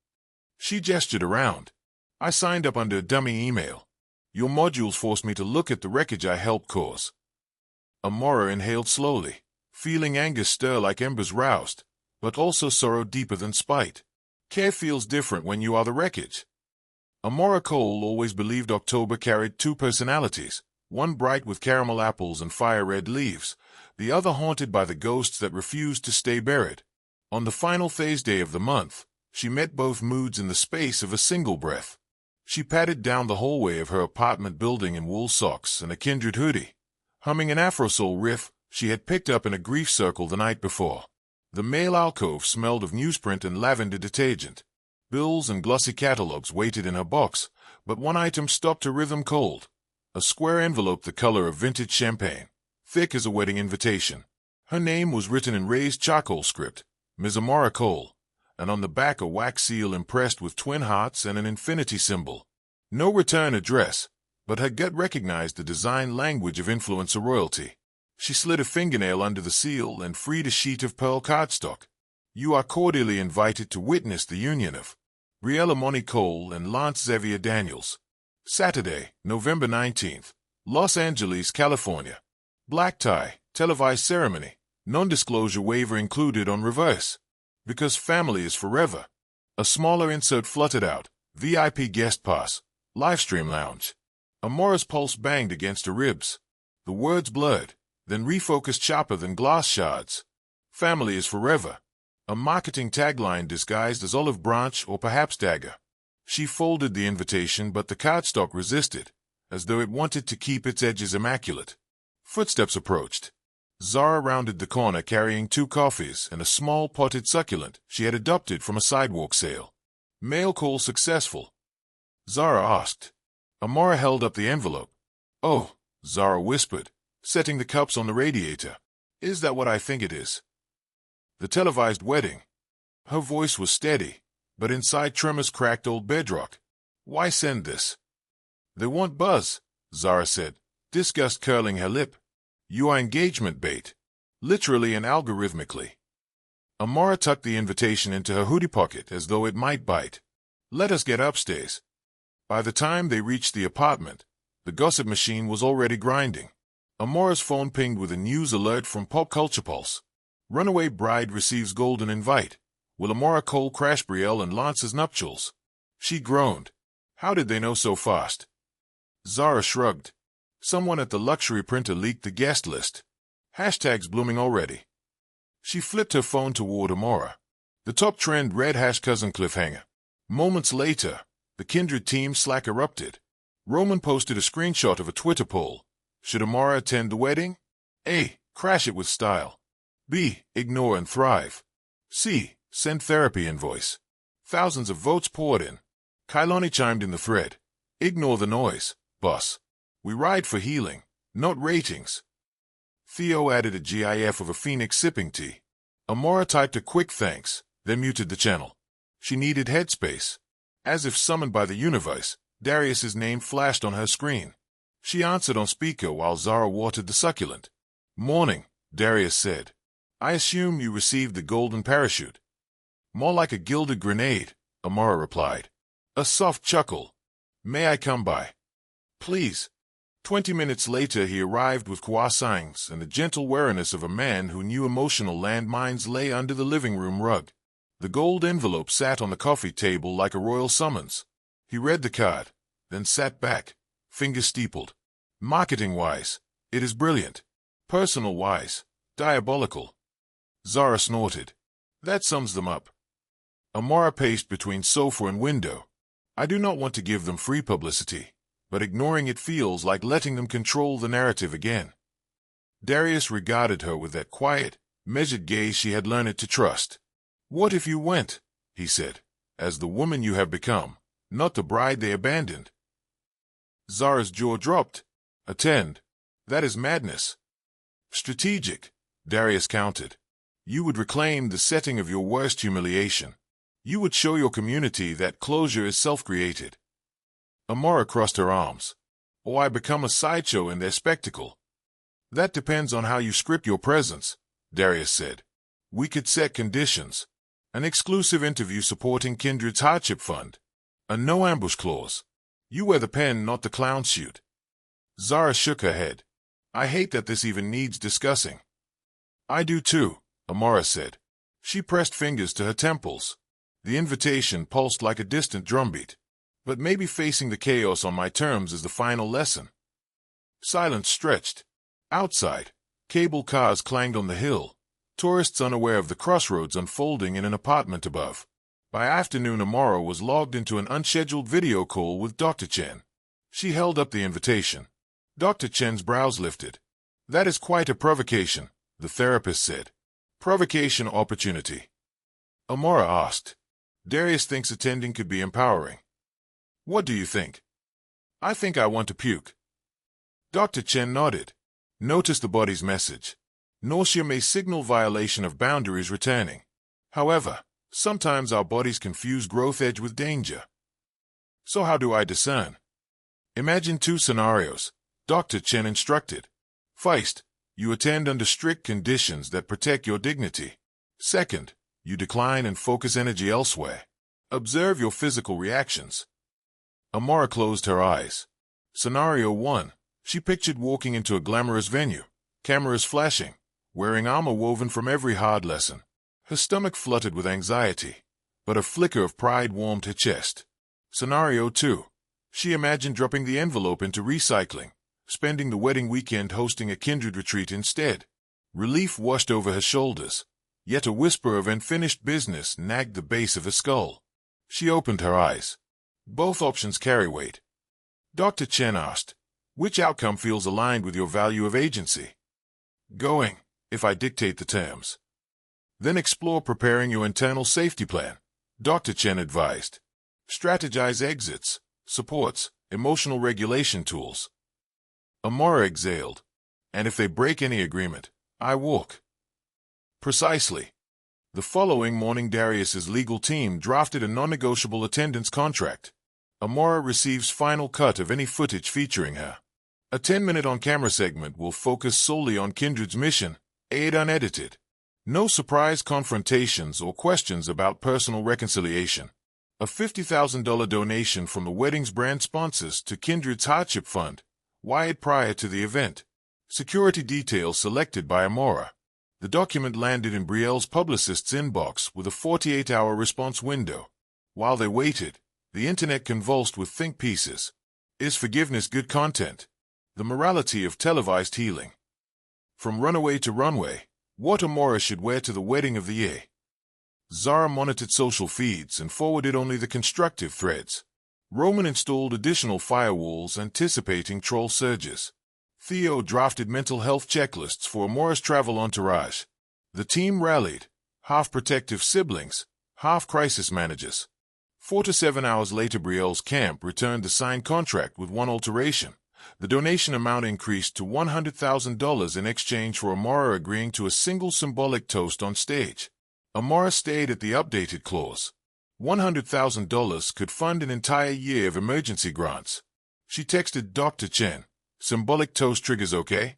She gestured around. I signed up under a dummy email. Your modules forced me to look at the wreckage I helped cause. Amara inhaled slowly, feeling anger stir like embers roused, but also sorrow deeper than spite. Care feels different when you are the wreckage. Amara Cole always believed October carried two personalities, one bright with caramel apples and fire-red leaves, the other haunted by the ghosts that refused to stay buried. On the final phase day of the month, she met both moods in the space of a single breath. She padded down the hallway of her apartment building in wool socks and a Kindred hoodie, humming an Afro-soul riff she had picked up in a grief circle the night before. The male alcove smelled of newsprint and lavender detergent. Bills and glossy catalogs waited in her box, but one item stopped her rhythm cold. A square envelope the color of vintage champagne, thick as a wedding invitation. Her name was written in raised charcoal script, Ms. Amara Cole, and on the back a wax seal impressed with twin hearts and an infinity symbol. No return address, but her gut recognized the design language of influencer royalty. She slid a fingernail under the seal and freed a sheet of pearl cardstock. You are cordially invited to witness the union of Brielle Amoni Cole and Lance Xavier Daniels. Saturday, November 19th, Los Angeles, California. Black tie, televised ceremony, non-disclosure waiver included on reverse. Because family is forever. A smaller insert fluttered out, VIP guest pass, livestream lounge. Amara's pulse banged against her ribs. The words blurred, then refocused sharper than glass shards. Family is forever. A marketing tagline disguised as olive branch or perhaps dagger. She folded the invitation, but the cardstock resisted, as though it wanted to keep its edges immaculate. Footsteps approached. Zara rounded the corner carrying 2 coffees and a small potted succulent she had adopted from a sidewalk sale. Mail call successful. Zara asked. Amara held up the envelope. Oh, Zara whispered, setting the cups on the radiator. Is that what I think it is? The televised wedding. Her voice was steady, but inside tremors cracked old bedrock. Why send this? They want buzz, Zara said, disgust curling her lip. You are engagement bait. Literally and algorithmically. Amara tucked the invitation into her hoodie pocket as though it might bite. Let us get upstairs. By the time they reached the apartment, the gossip machine was already grinding. Amara's phone pinged with a news alert from Pop Culture Pulse. Runaway bride receives golden invite. Will Amara Cole crash Betrayal and Lance's nuptials? She groaned. How did they know so fast? Zara shrugged. Someone at the luxury printer leaked the guest list. Hashtags blooming already. She flipped her phone toward Amara. The top trend read #cousin cliffhanger. Moments later, the Kindred team Slack erupted. Roman posted a screenshot of a Twitter poll. Should Amara attend the wedding? A. Crash it with style. B. Ignore and thrive. C. Send therapy invoice. Thousands of votes poured in. Kailani chimed in the thread. Ignore the noise, boss. We ride for healing, not ratings. Theo added a GIF of a phoenix sipping tea. Amara typed a quick thanks, then muted the channel. She needed headspace. As if summoned by the universe, Darius's name flashed on her screen. She answered on speaker while Zara watered the succulent. Morning, Darius said. I assume you received the golden parachute. More like a gilded grenade, Amara replied. A soft chuckle. May I come by? Please. 20 minutes later he arrived with croissants and the gentle wariness of a man who knew emotional landmines lay under the living room rug. The gold envelope sat on the coffee table like a royal summons. He read the card, then sat back, fingers steepled. Marketing-wise, it is brilliant. Personal-wise, diabolical. Zara snorted. That sums them up. Amara paced between sofa and window. I do not want to give them free publicity, but ignoring it feels like letting them control the narrative again. Darius regarded her with that quiet, measured gaze she had learned to trust. What if you went, he said, as the woman you have become, not the bride they abandoned? Zara's jaw dropped. Attend. That is madness. Strategic, Darius countered. You would reclaim the setting of your worst humiliation. You would show your community that closure is self-created. Amara crossed her arms. Or I become a sideshow in their spectacle. That depends on how you script your presence, Darius said. We could set conditions. An exclusive interview supporting Kindred's hardship fund. A no-ambush clause. You wear the pen, not the clown suit. Zara shook her head. I hate that this even needs discussing. I do too, Amara said. She pressed fingers to her temples. The invitation pulsed like a distant drumbeat. But maybe facing the chaos on my terms is the final lesson. Silence stretched. Outside, cable cars clanged on the hill, tourists unaware of the crossroads unfolding in an apartment above. By afternoon, Amara was logged into an unscheduled video call with Dr. Chen. She held up the invitation. Dr. Chen's brows lifted. That is quite a provocation, the therapist said. Provocation opportunity. Amara asked. Darius thinks attending could be empowering. What do you think? I think I want to puke. Dr. Chen nodded. Notice the body's message. Nausea may signal violation of boundaries returning. However, sometimes our bodies confuse growth edge with danger. So how do I discern? Imagine two scenarios, Dr. Chen instructed. First, you attend under strict conditions that protect your dignity. Second, you decline and focus energy elsewhere. Observe your physical reactions. Amara closed her eyes. Scenario 1. She pictured walking into a glamorous venue, cameras flashing, wearing armor woven from every hard lesson. Her stomach fluttered with anxiety, but a flicker of pride warmed her chest. Scenario 2. She imagined dropping the envelope into recycling, spending the wedding weekend hosting a Kindred retreat instead. Relief washed over her shoulders, yet a whisper of unfinished business nagged the base of her skull. She opened her eyes. Both options carry weight. Dr. Chen asked, which outcome feels aligned with your value of agency? Going, if I dictate the terms. Then explore preparing your internal safety plan, Dr. Chen advised. Strategize exits, supports, emotional regulation tools. Amara exhaled. And if they break any agreement, I walk. Precisely. The following morning, Darius's legal team drafted a non-negotiable attendance contract. Amara receives final cut of any footage featuring her. A 10-minute on-camera segment will focus solely on Kindred's mission, aired unedited. No surprise confrontations or questions about personal reconciliation. A $50,000 donation from the wedding's brand sponsors to Kindred's hardship fund, wired prior to the event. Security details selected by Amara. The document landed in Brielle's publicist's inbox with a 48-hour response window. While they waited, the internet convulsed with think pieces. Is forgiveness good content? The morality of televised healing. From runaway to runway, what Amara should wear to the wedding of the year. Zara monitored social feeds and forwarded only the constructive threads. Roman installed additional firewalls anticipating troll surges. Theo drafted mental health checklists for Amara's travel entourage. The team rallied, half protective siblings, half crisis managers. 4 to 7 hours later, Brielle's camp returned the signed contract with one alteration. The donation amount increased to $100,000 in exchange for Amara agreeing to a single symbolic toast on stage. Amara stayed at the updated clause. $100,000 could fund an entire year of emergency grants. She texted Dr. Chen, "Symbolic toast triggers okay?"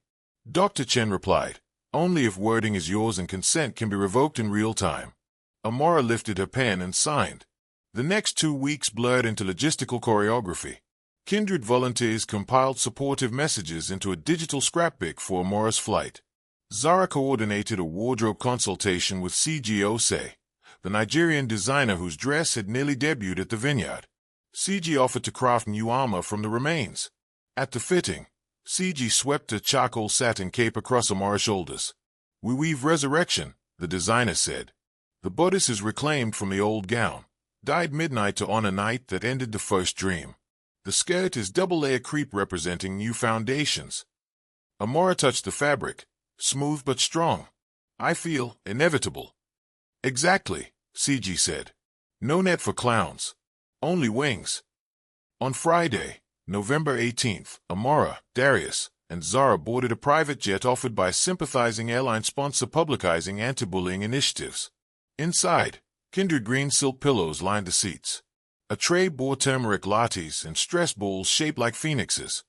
Dr. Chen replied, "Only if wording is yours and consent can be revoked in real time." Amara lifted her pen and signed. The next 2 weeks blurred into logistical choreography. Kindred volunteers compiled supportive messages into a digital scrapbook for Amara's flight. Zara coordinated a wardrobe consultation with CG Osei, the Nigerian designer whose dress had nearly debuted at the Vineyard. CG offered to craft new armor from the remains. At the fitting, CG swept a charcoal satin cape across Amara's shoulders. "We weave resurrection," the designer said. "The bodice is reclaimed from the old gown, dyed midnight to honor night that ended the first dream. The skirt is double-layer crepe representing new foundations." Amara touched the fabric, smooth but strong. "I feel inevitable." "Exactly," CG said. "No net for clowns. Only wings." On Friday, November 18th, Amara, Darius, and Zara boarded a private jet offered by a sympathizing airline sponsor publicizing anti-bullying initiatives. Inside, Kindred green silk pillows lined the seats. A tray bore turmeric lattes and stress balls shaped like phoenixes.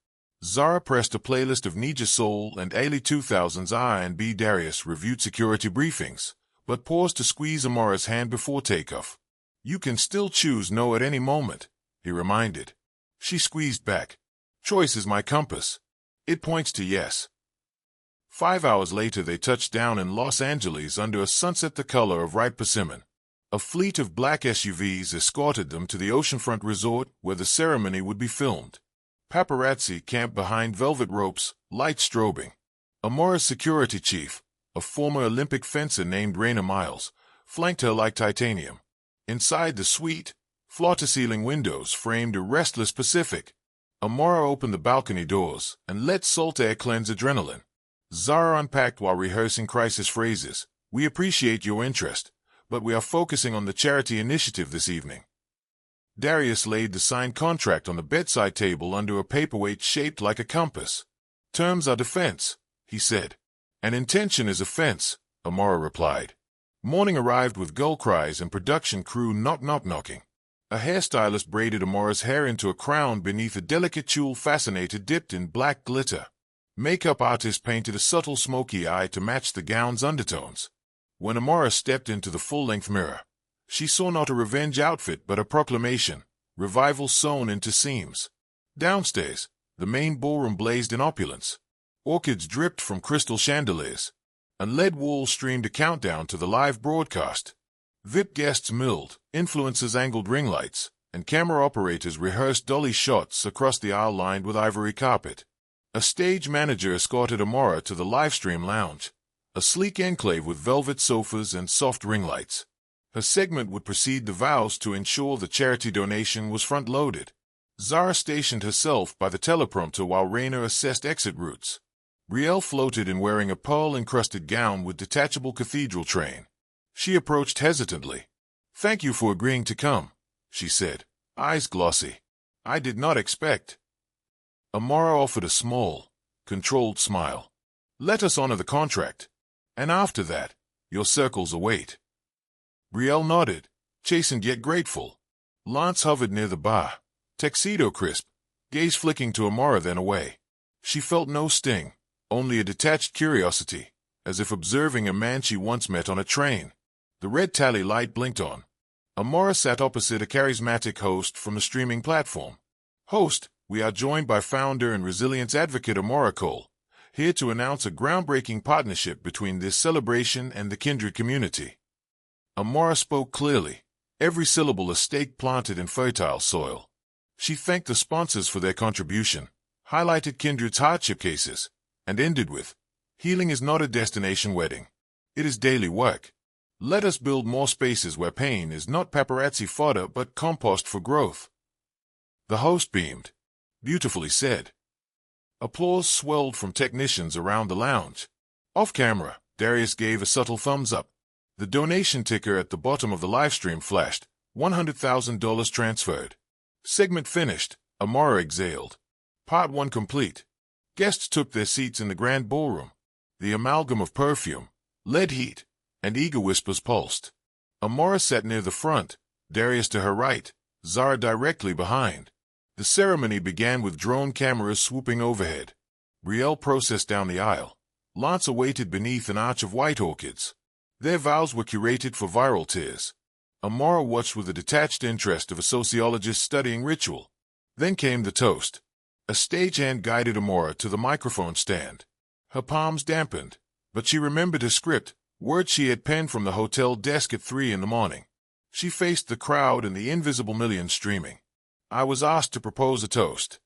Zara pressed a playlist of Nija Soul and early 2000s R&B. Darius reviewed security briefings, but paused to squeeze Amara's hand before takeoff. "You can still choose no at any moment," he reminded. She squeezed back. "Choice is my compass. It points to yes." 5 hours later, they touched down in Los Angeles under a sunset the color of ripe persimmon. A fleet of black SUVs escorted them to the oceanfront resort where the ceremony would be filmed. Paparazzi camped behind velvet ropes, lights strobing. Amara's security chief, a former Olympic fencer named Raina Miles, flanked her like titanium. Inside the suite, floor-to-ceiling windows framed a restless Pacific. Amara opened the balcony doors and let salt air cleanse adrenaline. Zara unpacked while rehearsing crisis phrases. "We appreciate your interest, but we are focusing on the charity initiative this evening." Darius laid the signed contract on the bedside table under a paperweight shaped like a compass. "Terms are defense," he said. "An intention is offense," Amara replied. Morning arrived with gull cries and production crew knocking. A hairstylist braided Amara's hair into a crown beneath a delicate tulle fascinated dipped in black glitter. Makeup artist painted a subtle smoky eye to match the gown's undertones. When Amara stepped into the full-length mirror, she saw not a revenge outfit but a proclamation, revival sewn into seams. Downstairs, the main ballroom blazed in opulence. Orchids dripped from crystal chandeliers. On lead walls streamed a countdown to the live broadcast. VIP guests milled, influencers angled ring lights, and camera operators rehearsed dolly shots across the aisle lined with ivory carpet. A stage manager escorted Amara to the livestream lounge, a sleek enclave with velvet sofas and soft ring lights. Her segment would precede the vows to ensure the charity donation was front-loaded. Zara stationed herself by the teleprompter while Raina assessed exit routes. Brielle floated in wearing a pearl-encrusted gown with detachable cathedral train. She approached hesitantly. "Thank you for agreeing to come," she said, eyes glossy. I did not expect. Amara offered a small, controlled smile. Let us honor the contract. And after that, your circles await. Brielle nodded, chastened yet grateful. Lance hovered near the bar, tuxedo crisp, gaze flicking to Amara then away. She felt no sting, only a detached curiosity, as if observing a man she once met on a train. The red tally light blinked on. Amara sat opposite a charismatic host from the streaming platform. Host, we are joined by founder and resilience advocate Amara Cole, here to announce a groundbreaking partnership between this celebration and the kindred community. Amara spoke clearly, every syllable a stake planted in fertile soil. She thanked the sponsors for their contribution, highlighted kindred's hardship cases, and ended with, healing is not a destination wedding. It is daily work. Let us build more spaces where pain is not paparazzi fodder but compost for growth. The host beamed. Beautifully said. Applause swelled from technicians around the lounge. Off camera, Darius gave a subtle thumbs up. The donation ticker at the bottom of the livestream flashed, $100,000 transferred. Segment finished, Amara exhaled. Part 1 complete. Guests took their seats in the grand ballroom. The amalgam of perfume, lead heat, and eager whispers pulsed. Amara sat near the front, Darius to her right, Zara directly behind. The ceremony began with drone cameras swooping overhead. Brielle processed down the aisle. Lance awaited beneath an arch of white orchids. Their vows were curated for viral tears. Amara watched with the detached interest of a sociologist studying ritual. Then came the toast. A stagehand guided Amara to the microphone stand. Her palms dampened, but she remembered her script, words she had penned from the hotel desk at 3 in the morning. She faced the crowd and the invisible millions streaming. I was asked to propose a toast.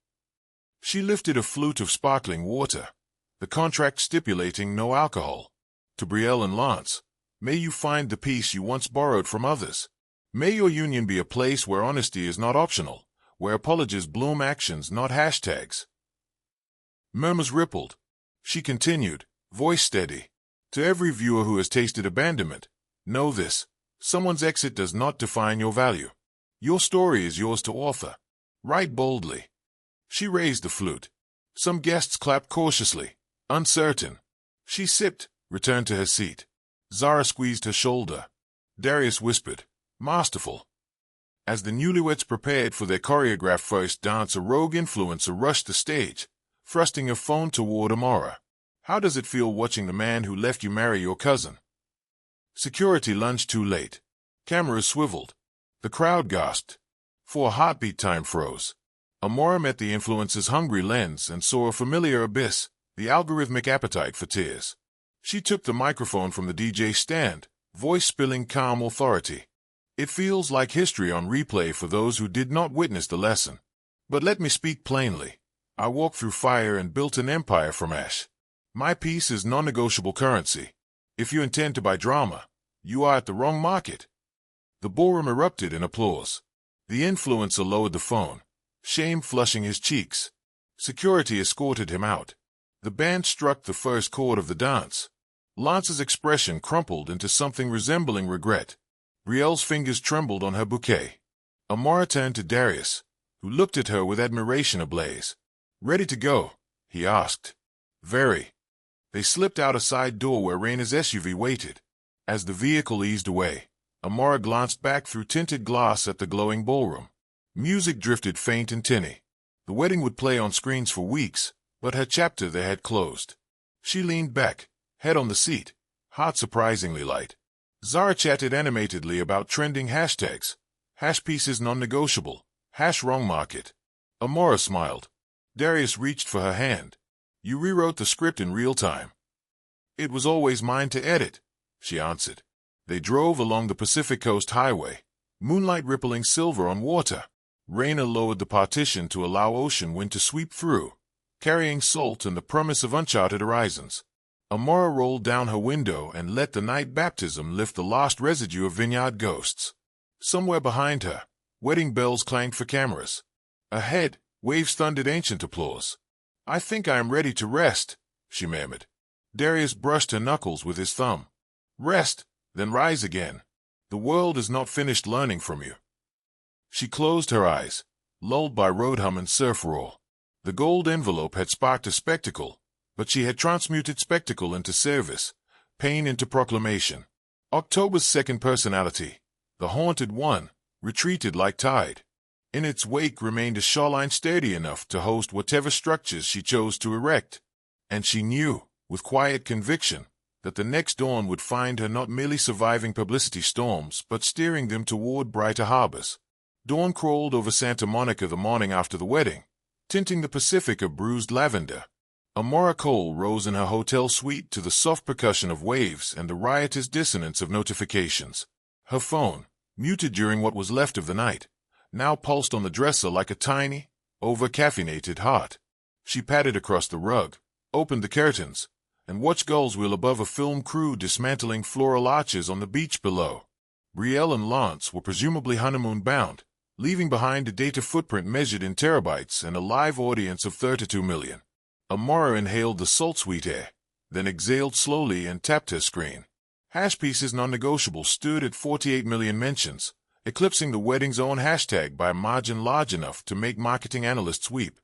She lifted a flute of sparkling water, the contract stipulating no alcohol. To Brielle and Lance, may you find the peace you once borrowed from others. May your union be a place where honesty is not optional, where apologies bloom actions, not hashtags. Murmurs rippled. She continued, voice steady. To every viewer who has tasted abandonment, know this, someone's exit does not define your value. Your story is yours to author. Write boldly. She raised the flute. Some guests clapped cautiously, uncertain. She sipped, returned to her seat. Zara squeezed her shoulder. Darius whispered, masterful. As the newlyweds prepared for their choreographed first dance, a rogue influencer rushed the stage, thrusting a phone toward Amara. How does it feel watching the man who left you marry your cousin? Security lunged too late. Cameras swiveled. The crowd gasped. For a heartbeat, time froze. Amara met the influencer's hungry lens and saw a familiar abyss, the algorithmic appetite for tears. She took the microphone from the DJ stand, voice spilling calm authority. It feels like history on replay for those who did not witness the lesson. But let me speak plainly. I walked through fire and built an empire from ash. My peace is non-negotiable currency. If you intend to buy drama, you are at the wrong market. The ballroom erupted in applause. The influencer lowered the phone, shame flushing his cheeks. Security escorted him out. The band struck the first chord of the dance. Lance's expression crumpled into something resembling regret. Brielle's fingers trembled on her bouquet. Amara turned to Darius, who looked at her with admiration ablaze. Ready to go? He asked. Very. They slipped out a side door where Raina's SUV waited. As the vehicle eased away, Amara glanced back through tinted glass at the glowing ballroom. Music drifted faint and tinny. The wedding would play on screens for weeks, but her chapter there had closed. She leaned back, head on the seat, heart surprisingly light. Zara chatted animatedly about trending hashtags. Hash pieces non-negotiable. Hash wrong market. Amara smiled. Darius reached for her hand. You rewrote the script in real time. It was always mine to edit, she answered. They drove along the Pacific Coast Highway, moonlight rippling silver on water. Raina lowered the partition to allow ocean wind to sweep through, carrying salt and the promise of uncharted horizons. Amara rolled down her window and let the night baptism lift the last residue of vineyard ghosts. Somewhere behind her, wedding bells clanged for cameras. Ahead, waves thundered ancient applause. I think I am ready to rest, she murmured. Darius brushed her knuckles with his thumb. Rest, then rise again. The world is not finished learning from you. She closed her eyes, lulled by road hum and surf roar. The gold envelope had sparked a spectacle, but she had transmuted spectacle into service, pain into proclamation. October's second personality, the haunted one, retreated like tide. In its wake remained a shoreline sturdy enough to host whatever structures she chose to erect. And she knew, with quiet conviction, that the next dawn would find her not merely surviving publicity storms but steering them toward brighter harbors. Dawn crawled over Santa Monica the morning after the wedding, tinting the Pacific a bruised lavender. Amara Cole rose in her hotel suite to the soft percussion of waves and the riotous dissonance of notifications. Her phone, muted during what was left of the night, now pulsed on the dresser like a tiny, over-caffeinated heart. She patted across the rug, opened the curtains, and watched gulls wheel above a film crew dismantling floral arches on the beach below. Brielle and Lance were presumably honeymoon-bound, leaving behind a data footprint measured in terabytes and a live audience of 32 million. Amara inhaled the salt-sweet air, then exhaled slowly and tapped her screen. Hashpiece's non-negotiable stood at 48 million mentions, eclipsing the wedding's own hashtag by a margin large enough to make marketing analysts weep.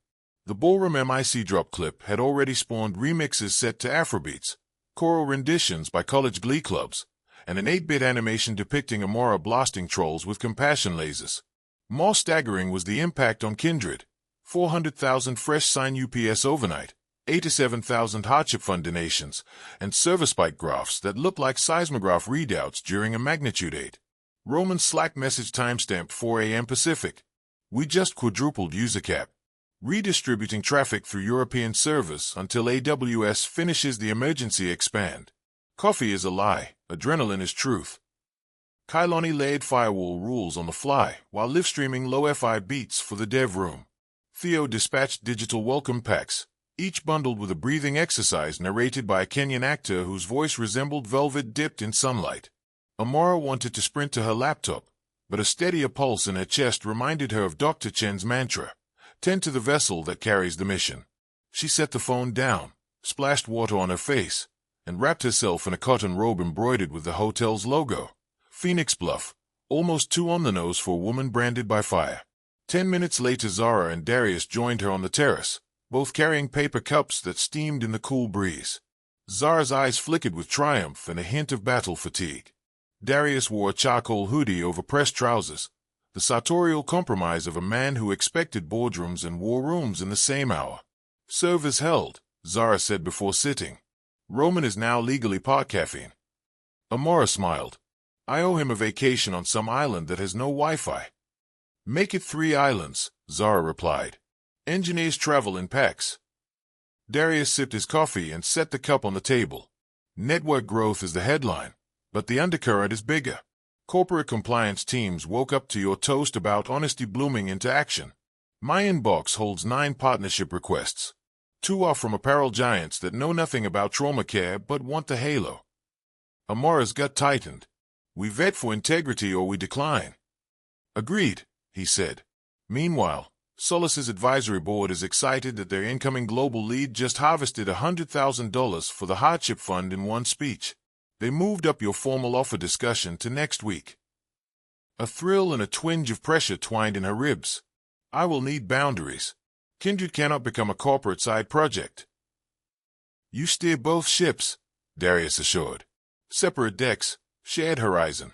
The Ballroom MIC drop clip had already spawned remixes set to Afrobeats, choral renditions by college glee clubs, and an 8-bit animation depicting Amara blasting trolls with compassion lasers. More staggering was the impact on Kindred. 400,000 fresh sign UPS overnight, 87,000 hardship fund donations, and server spike graphs that looked like seismograph readouts during a magnitude 8. Roman Slack message timestamp 4 a.m. Pacific. We just quadrupled user cap. Redistributing traffic through European servers until AWS finishes the emergency expand. Coffee is a lie, adrenaline is truth. Kailani laid firewall rules on the fly while live streaming low-fi beats for the dev room. Theo dispatched digital welcome packs, each bundled with a breathing exercise narrated by a Kenyan actor whose voice resembled velvet dipped in sunlight. Amara wanted to sprint to her laptop, but a steadier pulse in her chest reminded her of Dr. Chen's mantra. Tend to the vessel that carries the mission. She set the phone down, splashed water on her face, and wrapped herself in a cotton robe embroidered with the hotel's logo. Phoenix Bluff, almost too on the nose for a woman branded by fire. 10 minutes later Zara and Darius joined her on the terrace, both carrying paper cups that steamed in the cool breeze. Zara's eyes flickered with triumph and a hint of battle fatigue. Darius wore a charcoal hoodie over pressed trousers, the sartorial compromise of a man who expected boardrooms and war rooms in the same hour. Serve as held, Zara said before sitting. Roman is now legally part caffeine. Amara smiled. I owe him a vacation on some island that has no Wi-Fi. Make it 3 islands, Zara replied. Engineers travel in packs. Darius sipped his coffee and set the cup on the table. Network growth is the headline, but the undercurrent is bigger. Corporate compliance teams woke up to your toast about honesty blooming into action. My inbox holds 9 partnership requests. 2 are from apparel giants that know nothing about trauma care but want the halo. Amara's gut tightened. We vet for integrity or we decline. Agreed, he said. Meanwhile, Solace's advisory board is excited that their incoming global lead just harvested $100,000 for the hardship fund in one speech. They moved up your formal offer discussion to next week. A thrill and a twinge of pressure twined in her ribs. I will need boundaries. Kindred cannot become a corporate side project. You steer both ships, Darius assured. Separate decks, shared horizon.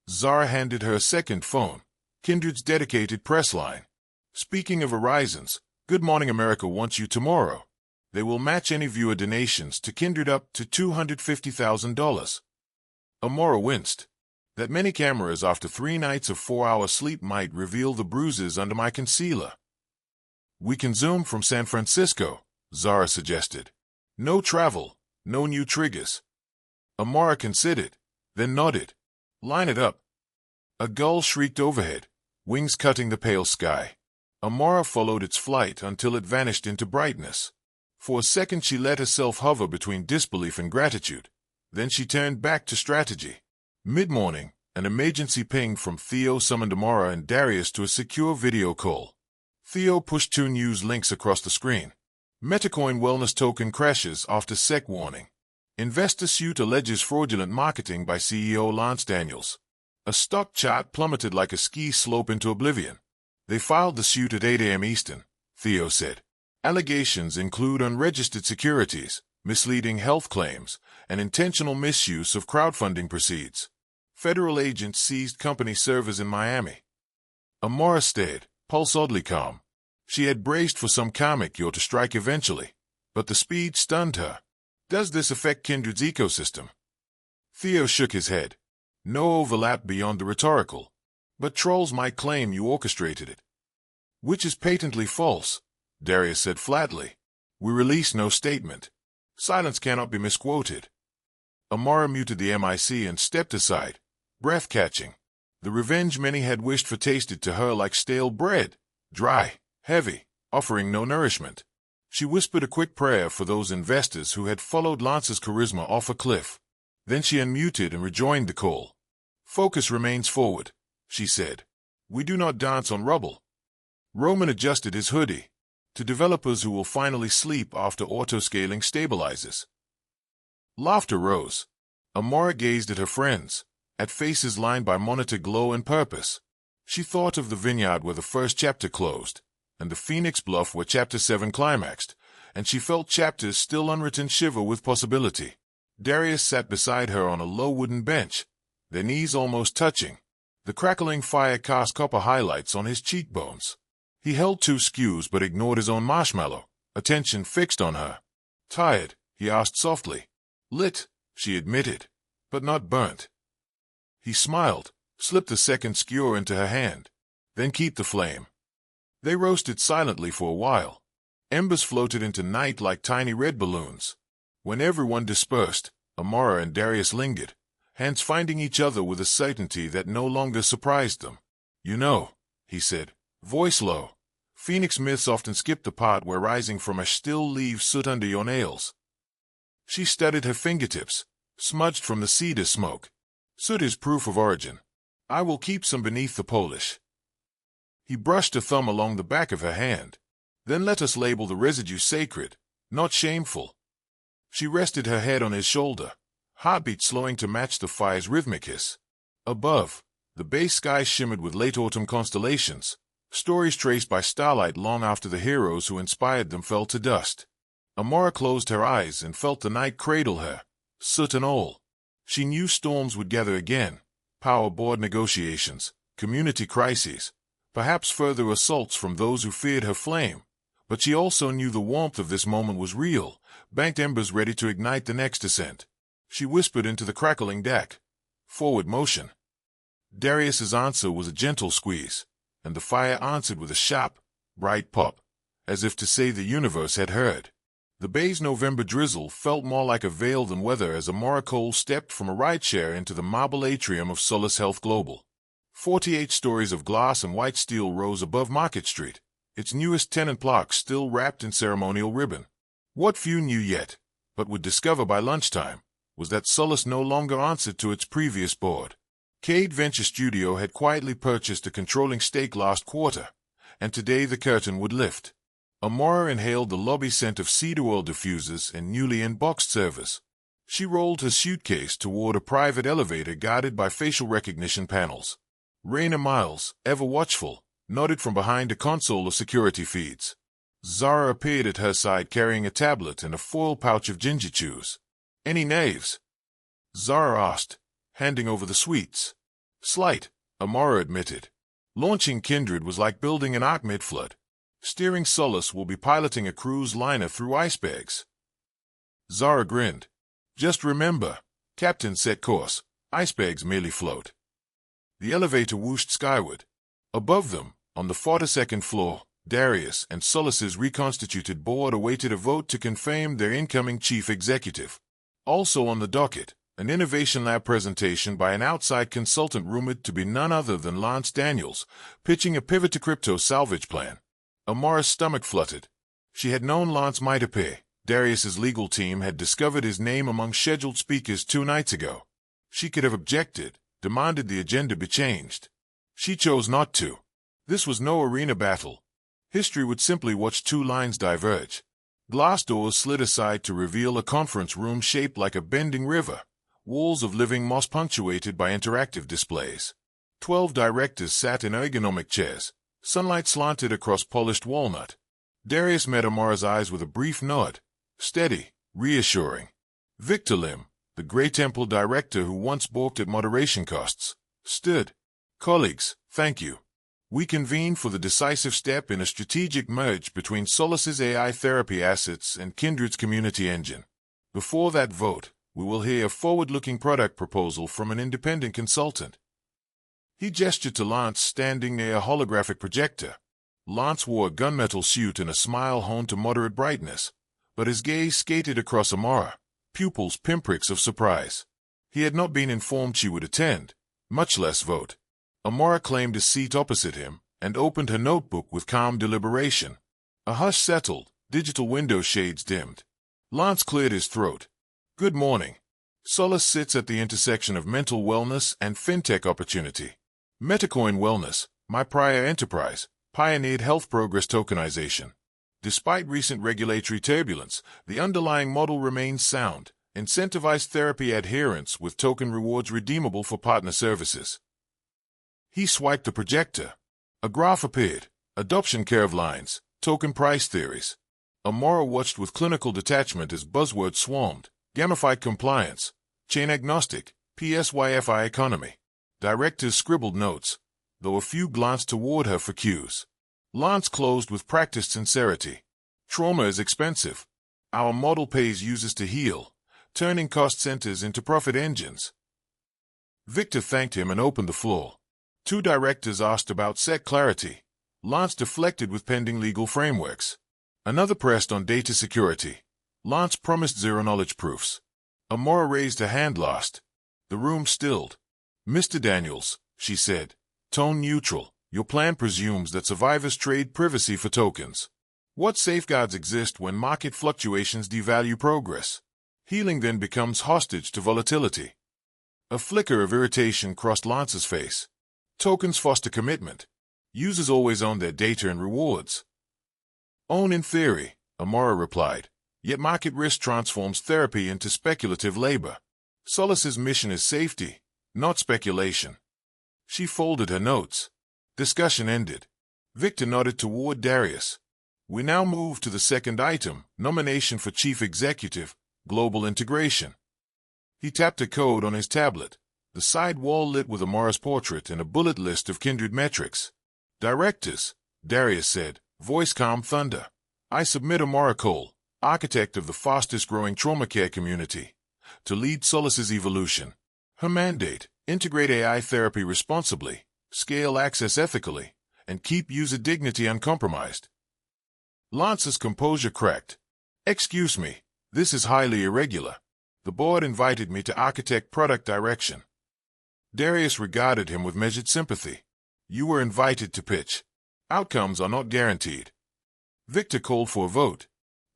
Zara handed her a second phone, Kindred's dedicated press line. Speaking of horizons, Good Morning America wants you tomorrow. They will match any viewer donations to Kindred up to $250,000. Amara winced. That many cameras after 3 nights of 4-hour sleep might reveal the bruises under my concealer. We can zoom from San Francisco, Zara suggested. No travel, no new triggers. Amara considered, then nodded. Line it up. A gull shrieked overhead, wings cutting the pale sky. Amara followed its flight until it vanished into brightness. For a second she let herself hover between disbelief and gratitude. Then she turned back to strategy. Mid-morning, an emergency ping from Theo summoned Amara and Darius to a secure video call. Theo pushed 2 news links across the screen. Metacoin wellness token crashes after SEC warning. Investor suit alleges fraudulent marketing by CEO Lance Daniels. A stock chart plummeted like a ski slope into oblivion. They filed the suit at 8 a.m. Eastern, Theo said. Allegations include unregistered securities, misleading health claims, and intentional misuse of crowdfunding proceeds. Federal agents seized company servers in Miami. Amara stared, pulse oddly calm. She had braced for some karmic yaw to strike eventually, but the speed stunned her. Does this affect Kindred's ecosystem? Theo shook his head. No overlap beyond the rhetorical. But trolls might claim you orchestrated it. Which is patently false, Darius said flatly. We release no statement. Silence cannot be misquoted. Amara muted the mic and stepped aside, breath catching. The revenge many had wished for tasted to her like stale bread, dry, heavy, offering no nourishment. She whispered a quick prayer for those investors who had followed Lance's charisma off a cliff. Then she unmuted and rejoined the call. Focus remains forward, she said. We do not dance on rubble. Roman adjusted his hoodie. To developers who will finally sleep after auto-scaling stabilizes. Laughter rose. Amara gazed at her friends, at faces lined by monitor glow and purpose. She thought of the vineyard where the first chapter closed, and the Phoenix Bluff where Chapter 7 climaxed, and she felt chapters still unwritten shiver with possibility. Darius sat beside her on a low wooden bench, their knees almost touching. The crackling fire cast copper highlights on his cheekbones. He held 2 skews but ignored his own marshmallow, attention fixed on her. Tired, he asked softly. Lit, she admitted, but not burnt. He smiled, slipped the second skewer into her hand. Then keep the flame. They roasted silently for a while. Embers floated into night like tiny red balloons. When everyone dispersed, Amara and Darius lingered, hands finding each other with a certainty that no longer surprised them. You know, he said, voice low. Phoenix myths often skip the part where rising from ash still leaves soot under your nails. She studied her fingertips, smudged from the cedar smoke. Soot is proof of origin. I will keep some beneath the polish. He brushed a thumb along the back of her hand. Then let us label the residue sacred, not shameful. She rested her head on his shoulder, heartbeat slowing to match the fire's rhythmic hiss. Above, the bay sky shimmered with late autumn constellations, stories traced by starlight long after the heroes who inspired them fell to dust. Amara closed her eyes and felt the night cradle her, soot and all. She knew storms would gather again, power board negotiations, community crises, perhaps further assaults from those who feared her flame. But she also knew the warmth of this moment was real, banked embers ready to ignite the next ascent. She whispered into the crackling deck. Forward motion. Darius's answer was a gentle squeeze, and the fire answered with a sharp, bright pop, as if to say the universe had heard. The bay's November drizzle felt more like a veil than weather as Amara Cole stepped from a rideshare into the marble atrium of Solace Health Global. 48 stories of glass and white steel rose above Market Street, its newest tenant block still wrapped in ceremonial ribbon. What few knew yet, but would discover by lunchtime, was that Solace no longer answered to its previous board. Cade Venture Studio had quietly purchased a controlling stake last quarter, and today the curtain would lift. Amara inhaled the lobby scent of cedar oil diffusers and newly unboxed servers. She rolled her suitcase toward a private elevator guarded by facial recognition panels. Raina Miles, ever watchful, nodded from behind a console of security feeds. Zara appeared at her side carrying a tablet and a foil pouch of ginger chews. Any knaves? Zara asked, handing over the sweets. Slight, Amara admitted. Launching Kindred was like building an ark mid-flood. Steering Solace will be piloting a cruise liner through icebergs. Zara grinned. Just remember, Captain set course, icebergs merely float. The elevator whooshed skyward. Above them, on the 42nd floor, Darius and Solace's reconstituted board awaited a vote to confirm their incoming chief executive. Also on the docket, an innovation lab presentation by an outside consultant rumored to be none other than Lance Daniels, pitching a pivot to crypto salvage plan. Amara's stomach fluttered. She had known Lance might appear. Darius's legal team had discovered his name among scheduled speakers 2 nights ago. She could have objected, demanded the agenda be changed. She chose not to. This was no arena battle. History would simply watch 2 lines diverge. Glass doors slid aside to reveal a conference room shaped like a bending river, walls of living moss punctuated by interactive displays. 12 directors sat in ergonomic chairs, Sunlight slanted across polished walnut. Darius met Amara's eyes with a brief nod. Steady, reassuring. Victor Lim, the Grey Temple director who once balked at moderation costs, stood. Colleagues, thank you. We convene for the decisive step in a strategic merge between Solace's AI therapy assets and Kindred's community engine. Before that vote, we will hear a forward-looking product proposal from an independent consultant. He gestured to Lance standing near a holographic projector. Lance wore a gunmetal suit and a smile honed to moderate brightness, but his gaze skated across Amara, pupils pinpricks of surprise. He had not been informed she would attend, much less vote. Amara claimed a seat opposite him and opened her notebook with calm deliberation. A hush settled, digital window shades dimmed. Lance cleared his throat. Good morning. Solace sits at the intersection of mental wellness and fintech opportunity. Metacoin Wellness, my prior enterprise, pioneered health progress tokenization. Despite recent regulatory turbulence, the underlying model remains sound, incentivized therapy adherence with token rewards redeemable for partner services. He swiped the projector. A graph appeared, adoption curve lines, token price theories. Amara watched with clinical detachment as buzzwords swarmed: gamified compliance, chain agnostic, PSYFI economy. Directors scribbled notes, though a few glanced toward her for cues. Lance closed with practiced sincerity. Trauma is expensive. Our model pays users to heal, turning cost centers into profit engines. Victor thanked him and opened the floor. Two directors asked about SEC clarity. Lance deflected with pending legal frameworks. Another pressed on data security. Lance promised zero-knowledge proofs. Amara raised a hand last. The room stilled. Mr. Daniels, she said, tone neutral, your plan presumes that survivors trade privacy for tokens. What safeguards exist when market fluctuations devalue progress? Healing then becomes hostage to volatility. A flicker of irritation crossed Lance's face. Tokens foster commitment. Users always own their data and rewards. Own in theory, Amara replied, yet market risk transforms therapy into speculative labor. Solace's mission is safety, not speculation. She folded her notes. Discussion ended. Victor nodded toward Darius. We now move to the second item, nomination for Chief Executive, Global Integration. He tapped a code on his tablet. The side wall lit with Amara's portrait and a bullet list of kindred metrics. Directors, Darius said, voice calm thunder. I submit Amara Cole, architect of the fastest-growing trauma care community, to lead Solace's evolution. Her mandate, integrate AI therapy responsibly, scale access ethically, and keep user dignity uncompromised. Lance's composure cracked. Excuse me, this is highly irregular. The board invited me to architect product direction. Darius regarded him with measured sympathy. You were invited to pitch. Outcomes are not guaranteed. Victor called for a vote.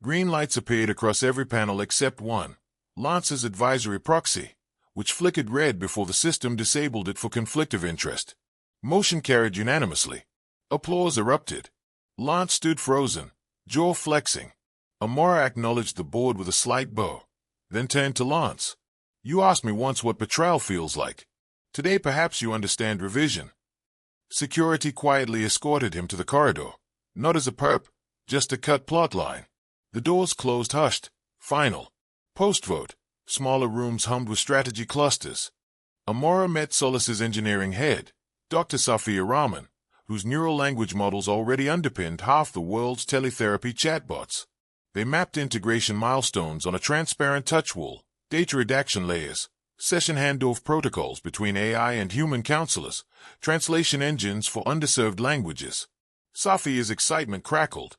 Green lights appeared across every panel except one, Lance's advisory proxy, which flickered red before the system disabled it for conflict of interest. Motion carried unanimously. Applause erupted. Lance stood frozen, jaw flexing. Amara acknowledged the board with a slight bow, then turned to Lance. You asked me once what betrayal feels like. Today perhaps you understand revision. Security quietly escorted him to the corridor, not as a perp, just a cut plot line. The doors closed hushed, final. Post-vote, smaller rooms hummed with strategy clusters. Amara met Solace's engineering head, Dr. Safia Rahman, whose neural language models already underpinned half the world's teletherapy chatbots. They mapped integration milestones on a transparent touch wall, data redaction layers, session handoff protocols between AI and human counselors, translation engines for underserved languages. Safia's excitement crackled.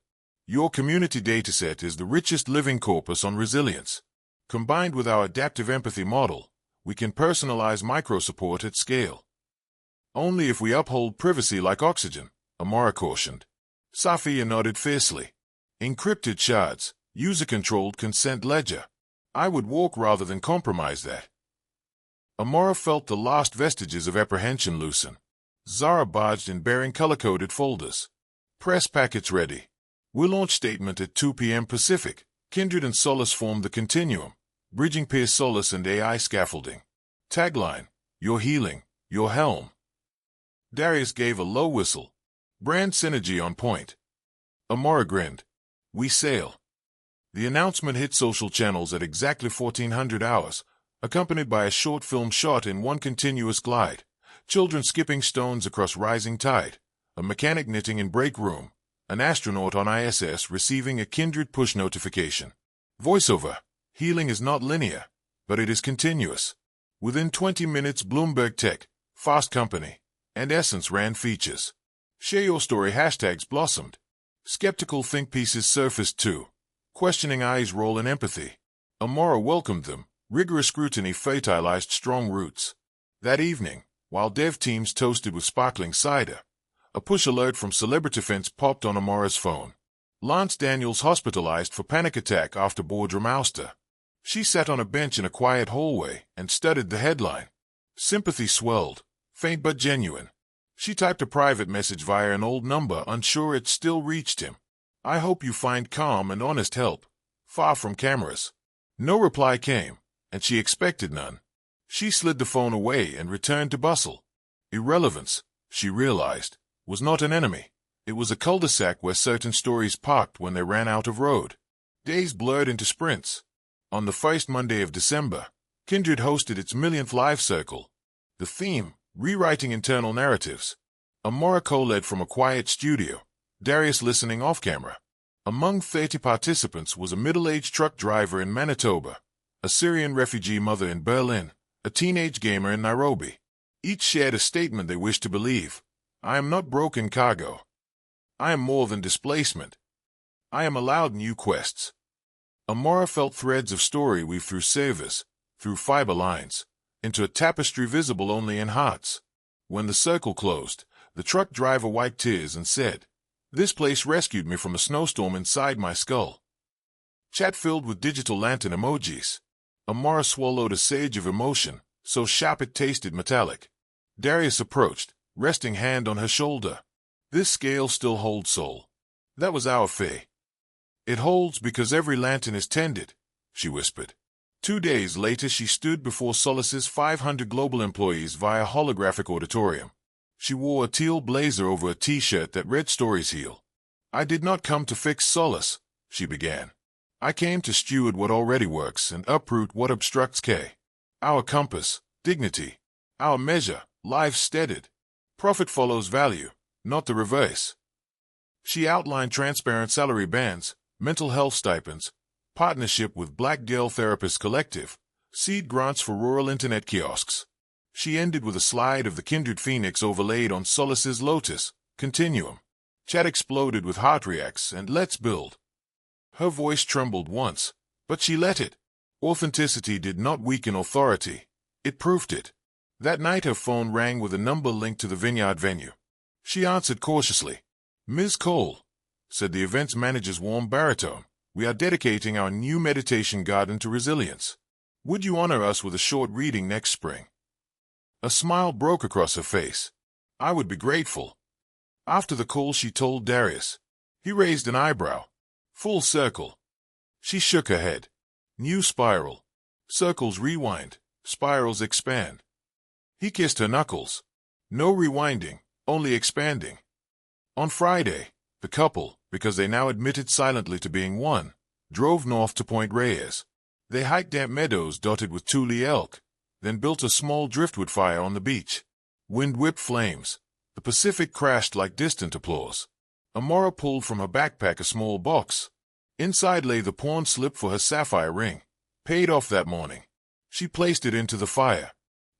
Your community dataset is the richest living corpus on resilience. Combined with our adaptive empathy model, we can personalize micro-support at scale. Only if we uphold privacy like oxygen, Amara cautioned. Safia nodded fiercely. Encrypted shards, user-controlled consent ledger. I would walk rather than compromise that. Amara felt the last vestiges of apprehension loosen. Zara barged in bearing color-coded folders. Press packets ready. We'll launch statement at 2 p.m. Pacific. Kindred and Solace form the continuum, bridging peer Solace and AI scaffolding. Tagline, your healing, your helm. Darius gave a low whistle. Brand synergy on point. Amara grinned. We sail. The announcement hit social channels at exactly 1400 hours, accompanied by a short film shot in one continuous glide, children skipping stones across rising tide, a mechanic knitting in break room, an astronaut on ISS receiving a kindred push notification. Voiceover. Healing is not linear, but it is continuous. Within 20 minutes, Bloomberg Tech, Fast Company, and Essence ran features. Share your story hashtags blossomed. Skeptical think pieces surfaced too. Questioning eyes roll in empathy. Amara welcomed them. Rigorous scrutiny fertilized strong roots. That evening, while dev teams toasted with sparkling cider, a push alert from Celebrity Fence popped on Amara's phone. Lance Daniels hospitalized for panic attack after boardroom ouster. She sat on a bench in a quiet hallway and studied the headline. Sympathy swelled, faint but genuine. She typed a private message via an old number, unsure it still reached him. I hope you find calm and honest help, far from cameras. No reply came, and she expected none. She slid the phone away and returned to bustle. Irrelevance, she realized, was not an enemy. It was a cul-de-sac where certain stories parked when they ran out of road. Days blurred into sprints. On the first Monday of December, Kindred hosted its millionth live circle. The theme, rewriting internal narratives. Amara co-led from a quiet studio, Darius listening off-camera. Among 30 participants was a middle-aged truck driver in Manitoba, a Syrian refugee mother in Berlin, a teenage gamer in Nairobi. Each shared a statement they wished to believe. I am not broken cargo. I am more than displacement. I am allowed new quests. Amara felt threads of story weave through service, through fiber lines, into a tapestry visible only in hearts. When the circle closed, the truck driver wiped tears and said, "This place rescued me from a snowstorm inside my skull." Chat filled with digital lantern emojis. Amara swallowed a sage of emotion, so sharp it tasted metallic. Darius approached, resting hand on her shoulder. This scale still holds soul. That was our fate. It holds because every lantern is tended, she whispered. 2 days later she stood before Solace's 500 global employees via holographic auditorium. She wore a teal blazer over a t-shirt that read Stories Heal. I did not come to fix Solace, she began. I came to steward what already works and uproot what obstructs K. Our compass, dignity. Our measure, life steadied. Profit follows value, not the reverse. She outlined transparent salary bands, mental health stipends, partnership with Black Girl Therapist Collective, seed grants for rural internet kiosks. She ended with a slide of the kindred phoenix overlaid on Solace's lotus, continuum. Chat exploded with heart reacts and let's build. Her voice trembled once, but she let it. Authenticity did not weaken authority. It proved it. That night her phone rang with a number linked to the Vineyard venue. She answered cautiously. Ms. Cole, said the events manager's warm baritone, we are dedicating our new meditation garden to resilience. Would you honor us with a short reading next spring? A smile broke across her face. I would be grateful. After the call she told Darius. He raised an eyebrow. Full circle. She shook her head. New spiral. Circles rewind, spirals expand. He kissed her knuckles. No rewinding, only expanding. On Friday, the couple, because they now admitted silently to being one, drove north to Point Reyes. They hiked damp meadows dotted with Thule elk, then built a small driftwood fire on the beach. Wind whipped flames. The Pacific crashed like distant applause. Amara pulled from her backpack a small box. Inside lay the pawn slip for her sapphire ring, paid off that morning. She placed it into the fire.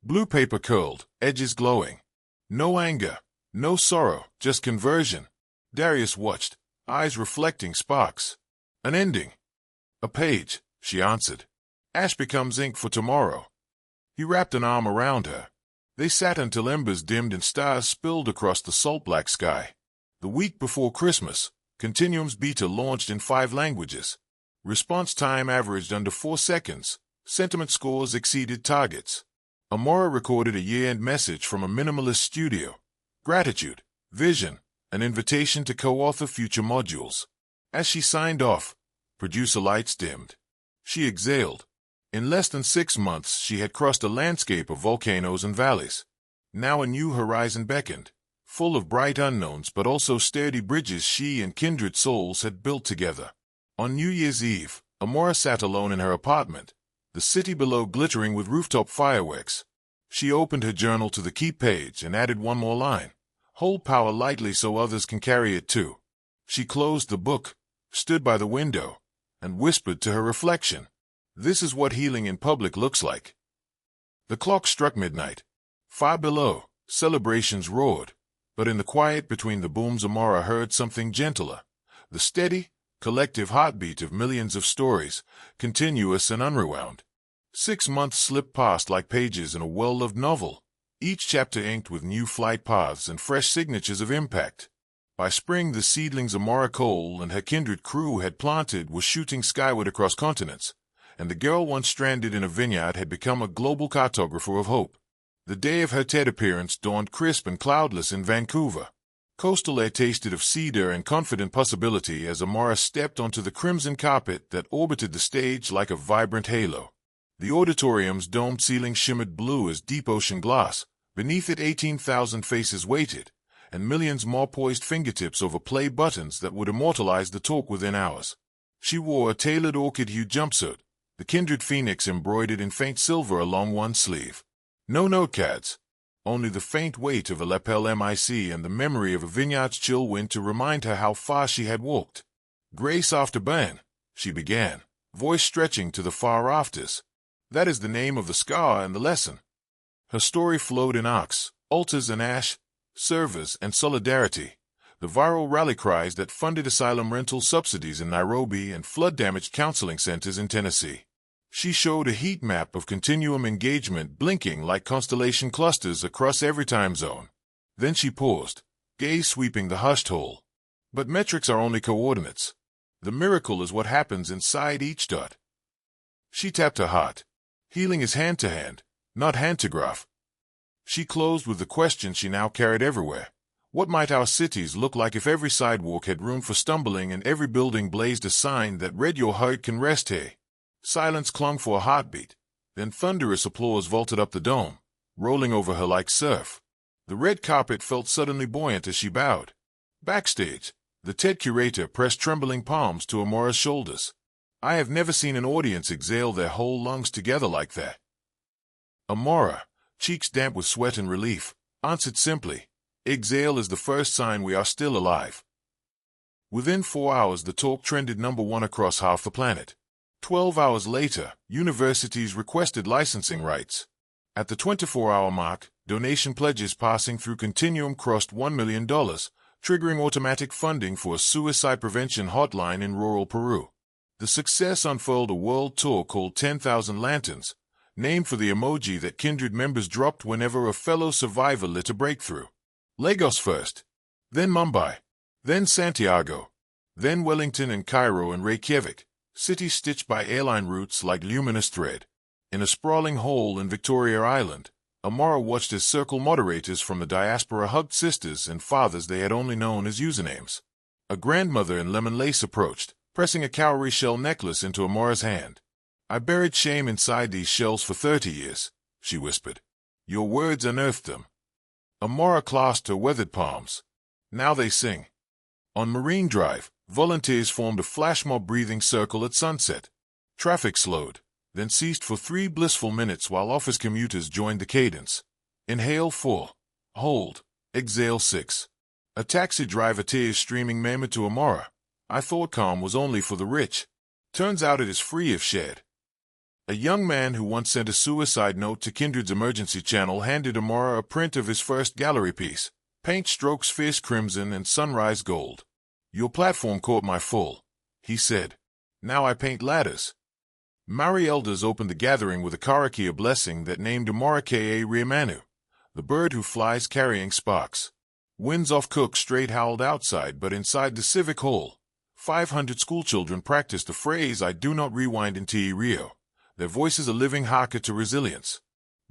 Blue paper curled, edges glowing. No anger, no sorrow, just conversion. Darius watched, eyes reflecting sparks. An ending. A page, she answered. Ash becomes ink for tomorrow. He wrapped an arm around her. They sat until embers dimmed and stars spilled across the salt-black sky. The week before Christmas, Continuum's beta launched in 5 languages. Response time averaged under 4 seconds. Sentiment scores exceeded targets. Amara recorded a year-end message from a minimalist studio. Gratitude, vision, an invitation to co-author future modules. As she signed off, producer lights dimmed. She exhaled. In less than 6 months she had crossed a landscape of volcanoes and valleys. Now a new horizon beckoned. full of bright unknowns but also sturdy bridges she and kindred souls had built together. On New Year's Eve, Amara sat alone in her apartment, the city below glittering with rooftop fireworks. She opened her journal to the keep page and added one more line. Hold power lightly so others can carry it too. She closed the book, stood by the window, and whispered to her reflection. This is what healing in public looks like. The clock struck midnight. Far below, celebrations roared, but in the quiet between the booms Amara heard something gentler. The steady, collective heartbeat of millions of stories, continuous and unrewound. 6 months slipped past like pages in a well-loved novel, each chapter inked with new flight paths and fresh signatures of impact. By spring, the seedlings Amara Cole and her kindred crew had planted were shooting skyward across continents, and the girl once stranded in a vineyard had become a global cartographer of hope. The day of her TED appearance dawned crisp and cloudless in Vancouver. Coastal air tasted of cedar and confident possibility as Amara stepped onto the crimson carpet that orbited the stage like a vibrant halo. The auditorium's domed ceiling shimmered blue as deep ocean glass. Beneath it 18,000 faces waited, and millions more poised fingertips over play buttons that would immortalize the talk within hours. She wore a tailored orchid-hued jumpsuit, the kindred phoenix embroidered in faint silver along one sleeve. No notecards, only the faint weight of a lapel mic and the memory of a vineyard's chill wind to remind her how far she had walked. Grace after burn, she began, voice stretching to the far rafters. That is the name of the scar and the lesson. Her story flowed in arcs, altars and ash, service and solidarity, the viral rally cries that funded asylum rental subsidies in Nairobi and flood-damaged counseling centers in Tennessee. She showed a heat map of continuum engagement blinking like constellation clusters across every time zone. Then she paused, gaze sweeping the hushed hole. But metrics are only coordinates. The miracle is what happens inside each dot. She tapped her heart. Healing is hand-to-hand, not hand-to-graph. She closed with the question she now carried everywhere. What might our cities look like if every sidewalk had room for stumbling and every building blazed a sign that read "Your heart can rest here"? Silence clung for a heartbeat. Then thunderous applause vaulted up the dome, rolling over her like surf. The red carpet felt suddenly buoyant as she bowed. Backstage, the TED curator pressed trembling palms to Amara's shoulders. I have never seen an audience exhale their whole lungs together like that. Amara, cheeks damp with sweat and relief, answered simply, exhale is the first sign we are still alive. Within 4 hours the talk trended #1 across half the planet. 12 hours later, universities requested licensing rights. At the 24-hour mark, donation pledges passing through Continuum crossed $1 million, triggering automatic funding for a suicide prevention hotline in rural Peru. The success unfurled a world tour called 10,000 Lanterns, named for the emoji that kindred members dropped whenever a fellow survivor lit a breakthrough. Lagos first, then Mumbai, then Santiago, then Wellington and Cairo and Reykjavik, cities stitched by airline routes like luminous thread. In a sprawling hole in Victoria Island, Amara watched as circle moderators from the diaspora hugged sisters and fathers they had only known as usernames. A grandmother in lemon lace approached, pressing a cowrie shell necklace into Amara's hand. I buried shame inside these shells for 30 years, she whispered. Your words unearthed them. Amara clasped her weathered palms. Now they sing. On Marine Drive, volunteers formed a flash mob breathing circle at sunset. Traffic slowed, then ceased for 3 blissful minutes while office commuters joined the cadence. Inhale 4. Hold. Exhale 6. A taxi driver, tears streaming, murmured to Amara, I thought calm was only for the rich. Turns out it is free if shared. A young man who once sent a suicide note to Kindred's emergency channel handed Amara a print of his first gallery piece, paint strokes fierce crimson and sunrise gold. Your platform caught my full, he said. Now I paint ladders. Maori elders opened the gathering with a karakia blessing that named Amara Ka Riamanu, the bird who flies carrying sparks. Winds off Cook Strait howled outside, but inside the civic hall, 500 schoolchildren practiced the phrase I do not rewind in Te Rio, their voices a living haka to resilience.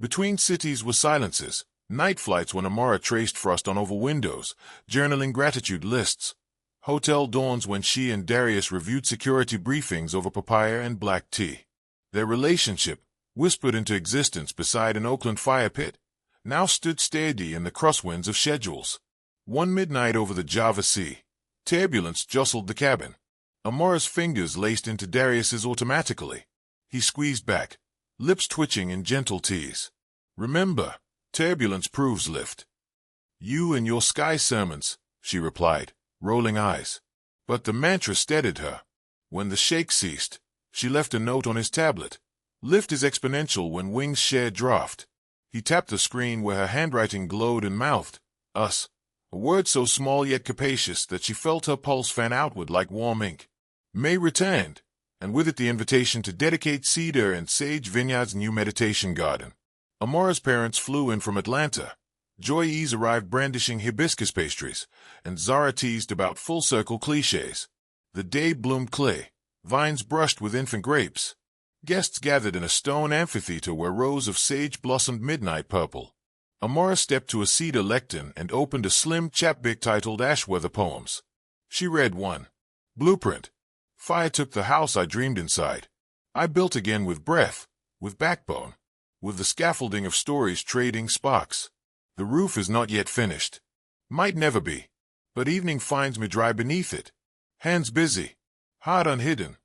Between cities were silences, night flights when Amara traced frost on oval windows, journaling gratitude lists. Hotel dawns when she and Darius reviewed security briefings over papaya and black tea. Their relationship, whispered into existence beside an Oakland fire pit, now stood steady in the crosswinds of schedules. One midnight over the Java Sea, turbulence jostled the cabin. Amara's fingers laced into Darius's automatically. He squeezed back, lips twitching in gentle tease. "Remember, turbulence proves lift." "You and your sky sermons," she replied, rolling eyes. But the mantra steadied her. When the shake ceased, she left a note on his tablet. "Lift is exponential when wings share draft." He tapped the screen where her handwriting glowed and mouthed, "Us," a word so small yet capacious that she felt her pulse fan outward like warm ink. May returned, and with it the invitation to dedicate Cedar and Sage Vineyard's new meditation garden. Amara's parents flew in from Atlanta. Joye's arrived brandishing hibiscus pastries, and Zara teased about full-circle cliches. The day bloomed clay, vines brushed with infant grapes. Guests gathered in a stone amphitheater where rows of sage blossomed midnight purple. Amara stepped to a cedar lectern and opened a slim chapbook titled Ashweather Poems. She read one. Blueprint. Fire took the house I dreamed inside. I built again with breath, with backbone, with the scaffolding of stories trading sparks. The roof is not yet finished. Might never be. But evening finds me dry beneath it. Hands busy. Heart unhidden.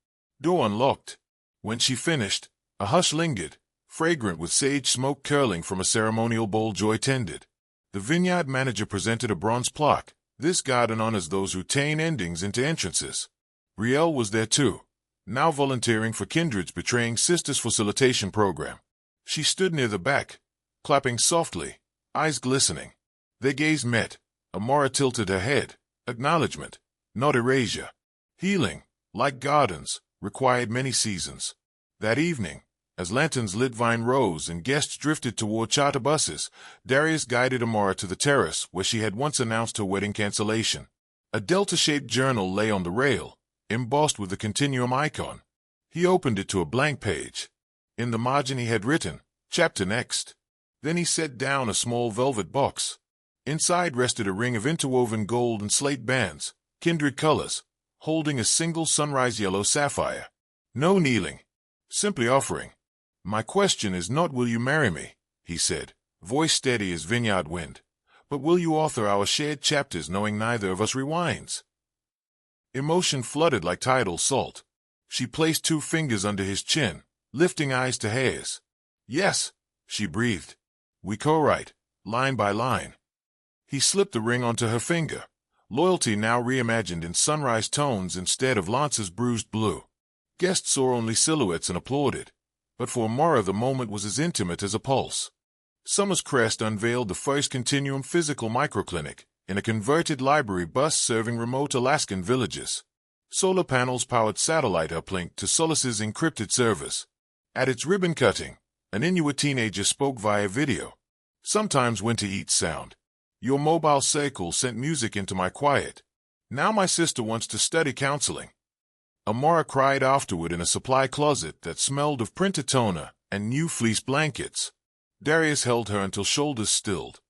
Door unlocked. When she finished, a hush lingered, fragrant with sage smoke curling from a ceremonial bowl Joy tended. The vineyard manager presented a bronze plaque. This garden honors those who turn endings into entrances. Riel was there too, now volunteering for Kindred's Betraying Sisters facilitation program. She stood near the back, clapping softly, eyes glistening. Their gaze met. Amara tilted her head. Acknowledgement, not erasure. Healing, like gardens, required many seasons. That evening, as lanterns lit vine rows and guests drifted toward charter buses, Darius guided Amara to the terrace where she had once announced her wedding cancellation. A delta-shaped journal lay on the rail, embossed with the continuum icon. He opened it to a blank page. In the margin he had written, "Chapter next." Then he set down a small velvet box. Inside rested a ring of interwoven gold and slate bands, kindred colors, holding a single sunrise yellow sapphire. No kneeling. Simply offering. "My question is not will you marry me," he said, voice steady as vineyard wind, "but will you author our shared chapters knowing neither of us rewinds?" Emotion flooded like tidal salt. She placed 2 fingers under his chin, lifting eyes to hers. "Yes," she breathed. "We co-write, line by line." He slipped the ring onto her finger, loyalty now reimagined in sunrise tones instead of Lance's bruised blue. Guests saw only silhouettes and applauded, but for Amara the moment was as intimate as a pulse. Summer's Crest unveiled the first continuum physical microclinic, in a converted library bus serving remote Alaskan villages. Solar panels powered satellite uplink to Solace's encrypted servers. At its ribbon cutting, an Inuit teenager spoke via video. "Sometimes winter eats sound. Your mobile circle sent music into my quiet. Now my sister wants to study counseling." Amara cried afterward in a supply closet that smelled of printed toner and new fleece blankets. Darius held her until shoulders stilled.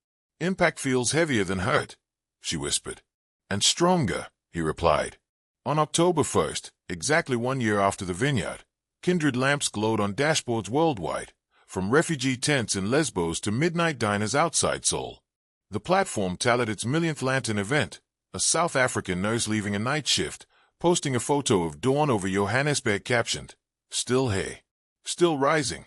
"Impact feels heavier than hurt," she whispered. "And stronger," he replied. On October 1st, exactly 1 year after the vineyard, kindred lamps glowed on dashboards worldwide, from refugee tents in Lesbos to midnight diners outside Seoul. The platform tallied its millionth lantern event, a South African nurse leaving a night shift, posting a photo of dawn over Johannesburg captioned, "Still hay. Still rising."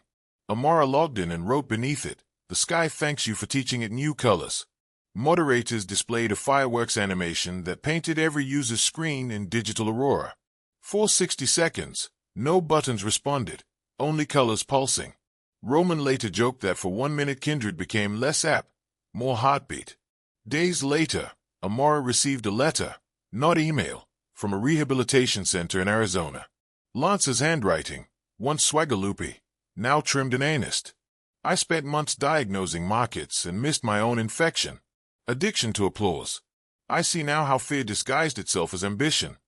Amara logged in and wrote beneath it, "The sky thanks you for teaching it new colors." Moderators displayed a fireworks animation that painted every user's screen in digital aurora. For 60 seconds, no buttons responded, only colors pulsing. Roman later joked that for 1 minute kindred became less app, more heartbeat. Days later, Amara received a letter, not email, from a rehabilitation center in Arizona. Lance's handwriting, once swagaloopy, now trimmed in earnest. "I spent months diagnosing markets and missed my own infection. Addiction to applause. I see now how fear disguised itself as ambition.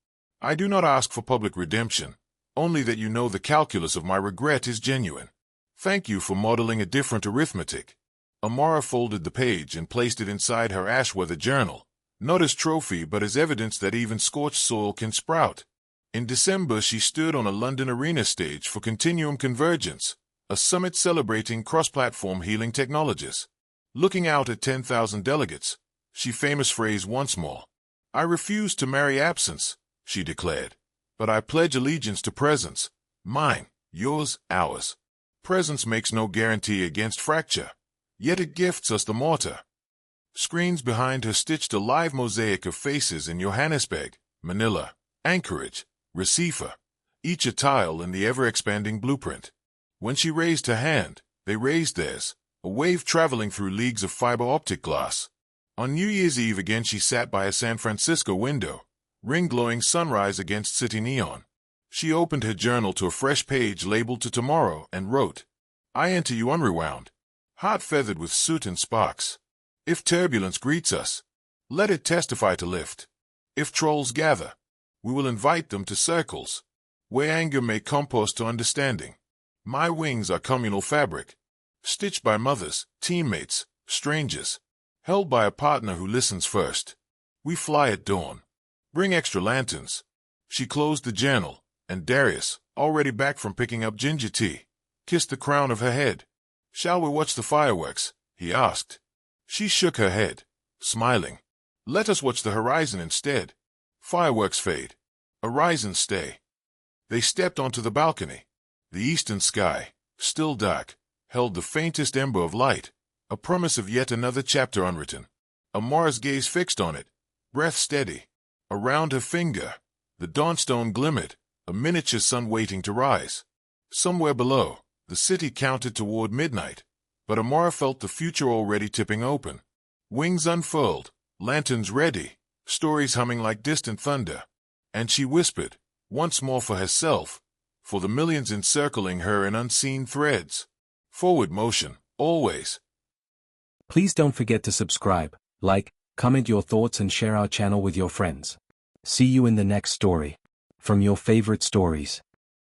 I do not ask for public redemption, only that you know the calculus of my regret is genuine. Thank you for modeling a different arithmetic." Amara folded the page and placed it inside her Ashweather journal, not as trophy but as evidence that even scorched soil can sprout. In December she stood on a London arena stage for Continuum Convergence, a summit celebrating cross-platform healing technologies. Looking out at 10,000 delegates, She famous phrase once more. I refuse to marry absence, she declared. But I pledge allegiance to presence. Mine, yours, ours. Presence makes no guarantee against fracture, yet it gifts us the mortar. Screens behind her stitched a live mosaic of faces in Johannesburg, Manila, Anchorage, Recife, each a tile in the ever-expanding blueprint. When she raised her hand, they raised theirs, a wave traveling through leagues of fiber optic glass. On New Year's Eve again she sat by a San Francisco window, ring-glowing sunrise against city neon. She opened her journal to a fresh page labeled to tomorrow and wrote, I enter you unrewound, heart feathered with soot and sparks. If turbulence greets us, let it testify to lift. If trolls gather, we will invite them to circles, where anger may compost to understanding. My wings are communal fabric, stitched by mothers, teammates, strangers, held by a partner who listens first. We fly at dawn. Bring extra lanterns. She closed the journal, and Darius, already back from picking up ginger tea, kissed the crown of her head. Shall we watch the fireworks? He asked. She shook her head, smiling. Let us watch the horizon instead. Fireworks fade. Horizons stay. They stepped onto the balcony. The eastern sky, still dark, held the faintest ember of light, a promise of yet another chapter unwritten. Amara's gaze fixed on it, breath steady. Around her finger, the dawnstone glimmered, a miniature sun waiting to rise. Somewhere below, the city counted toward midnight, but Amara felt the future already tipping open. Wings unfurled, lanterns ready, stories humming like distant thunder. And she whispered, once more for herself, for the millions encircling her in unseen threads. Forward motion, always. Please don't forget to subscribe, like, comment your thoughts and share our channel with your friends. See you in the next story. From your favorite stories.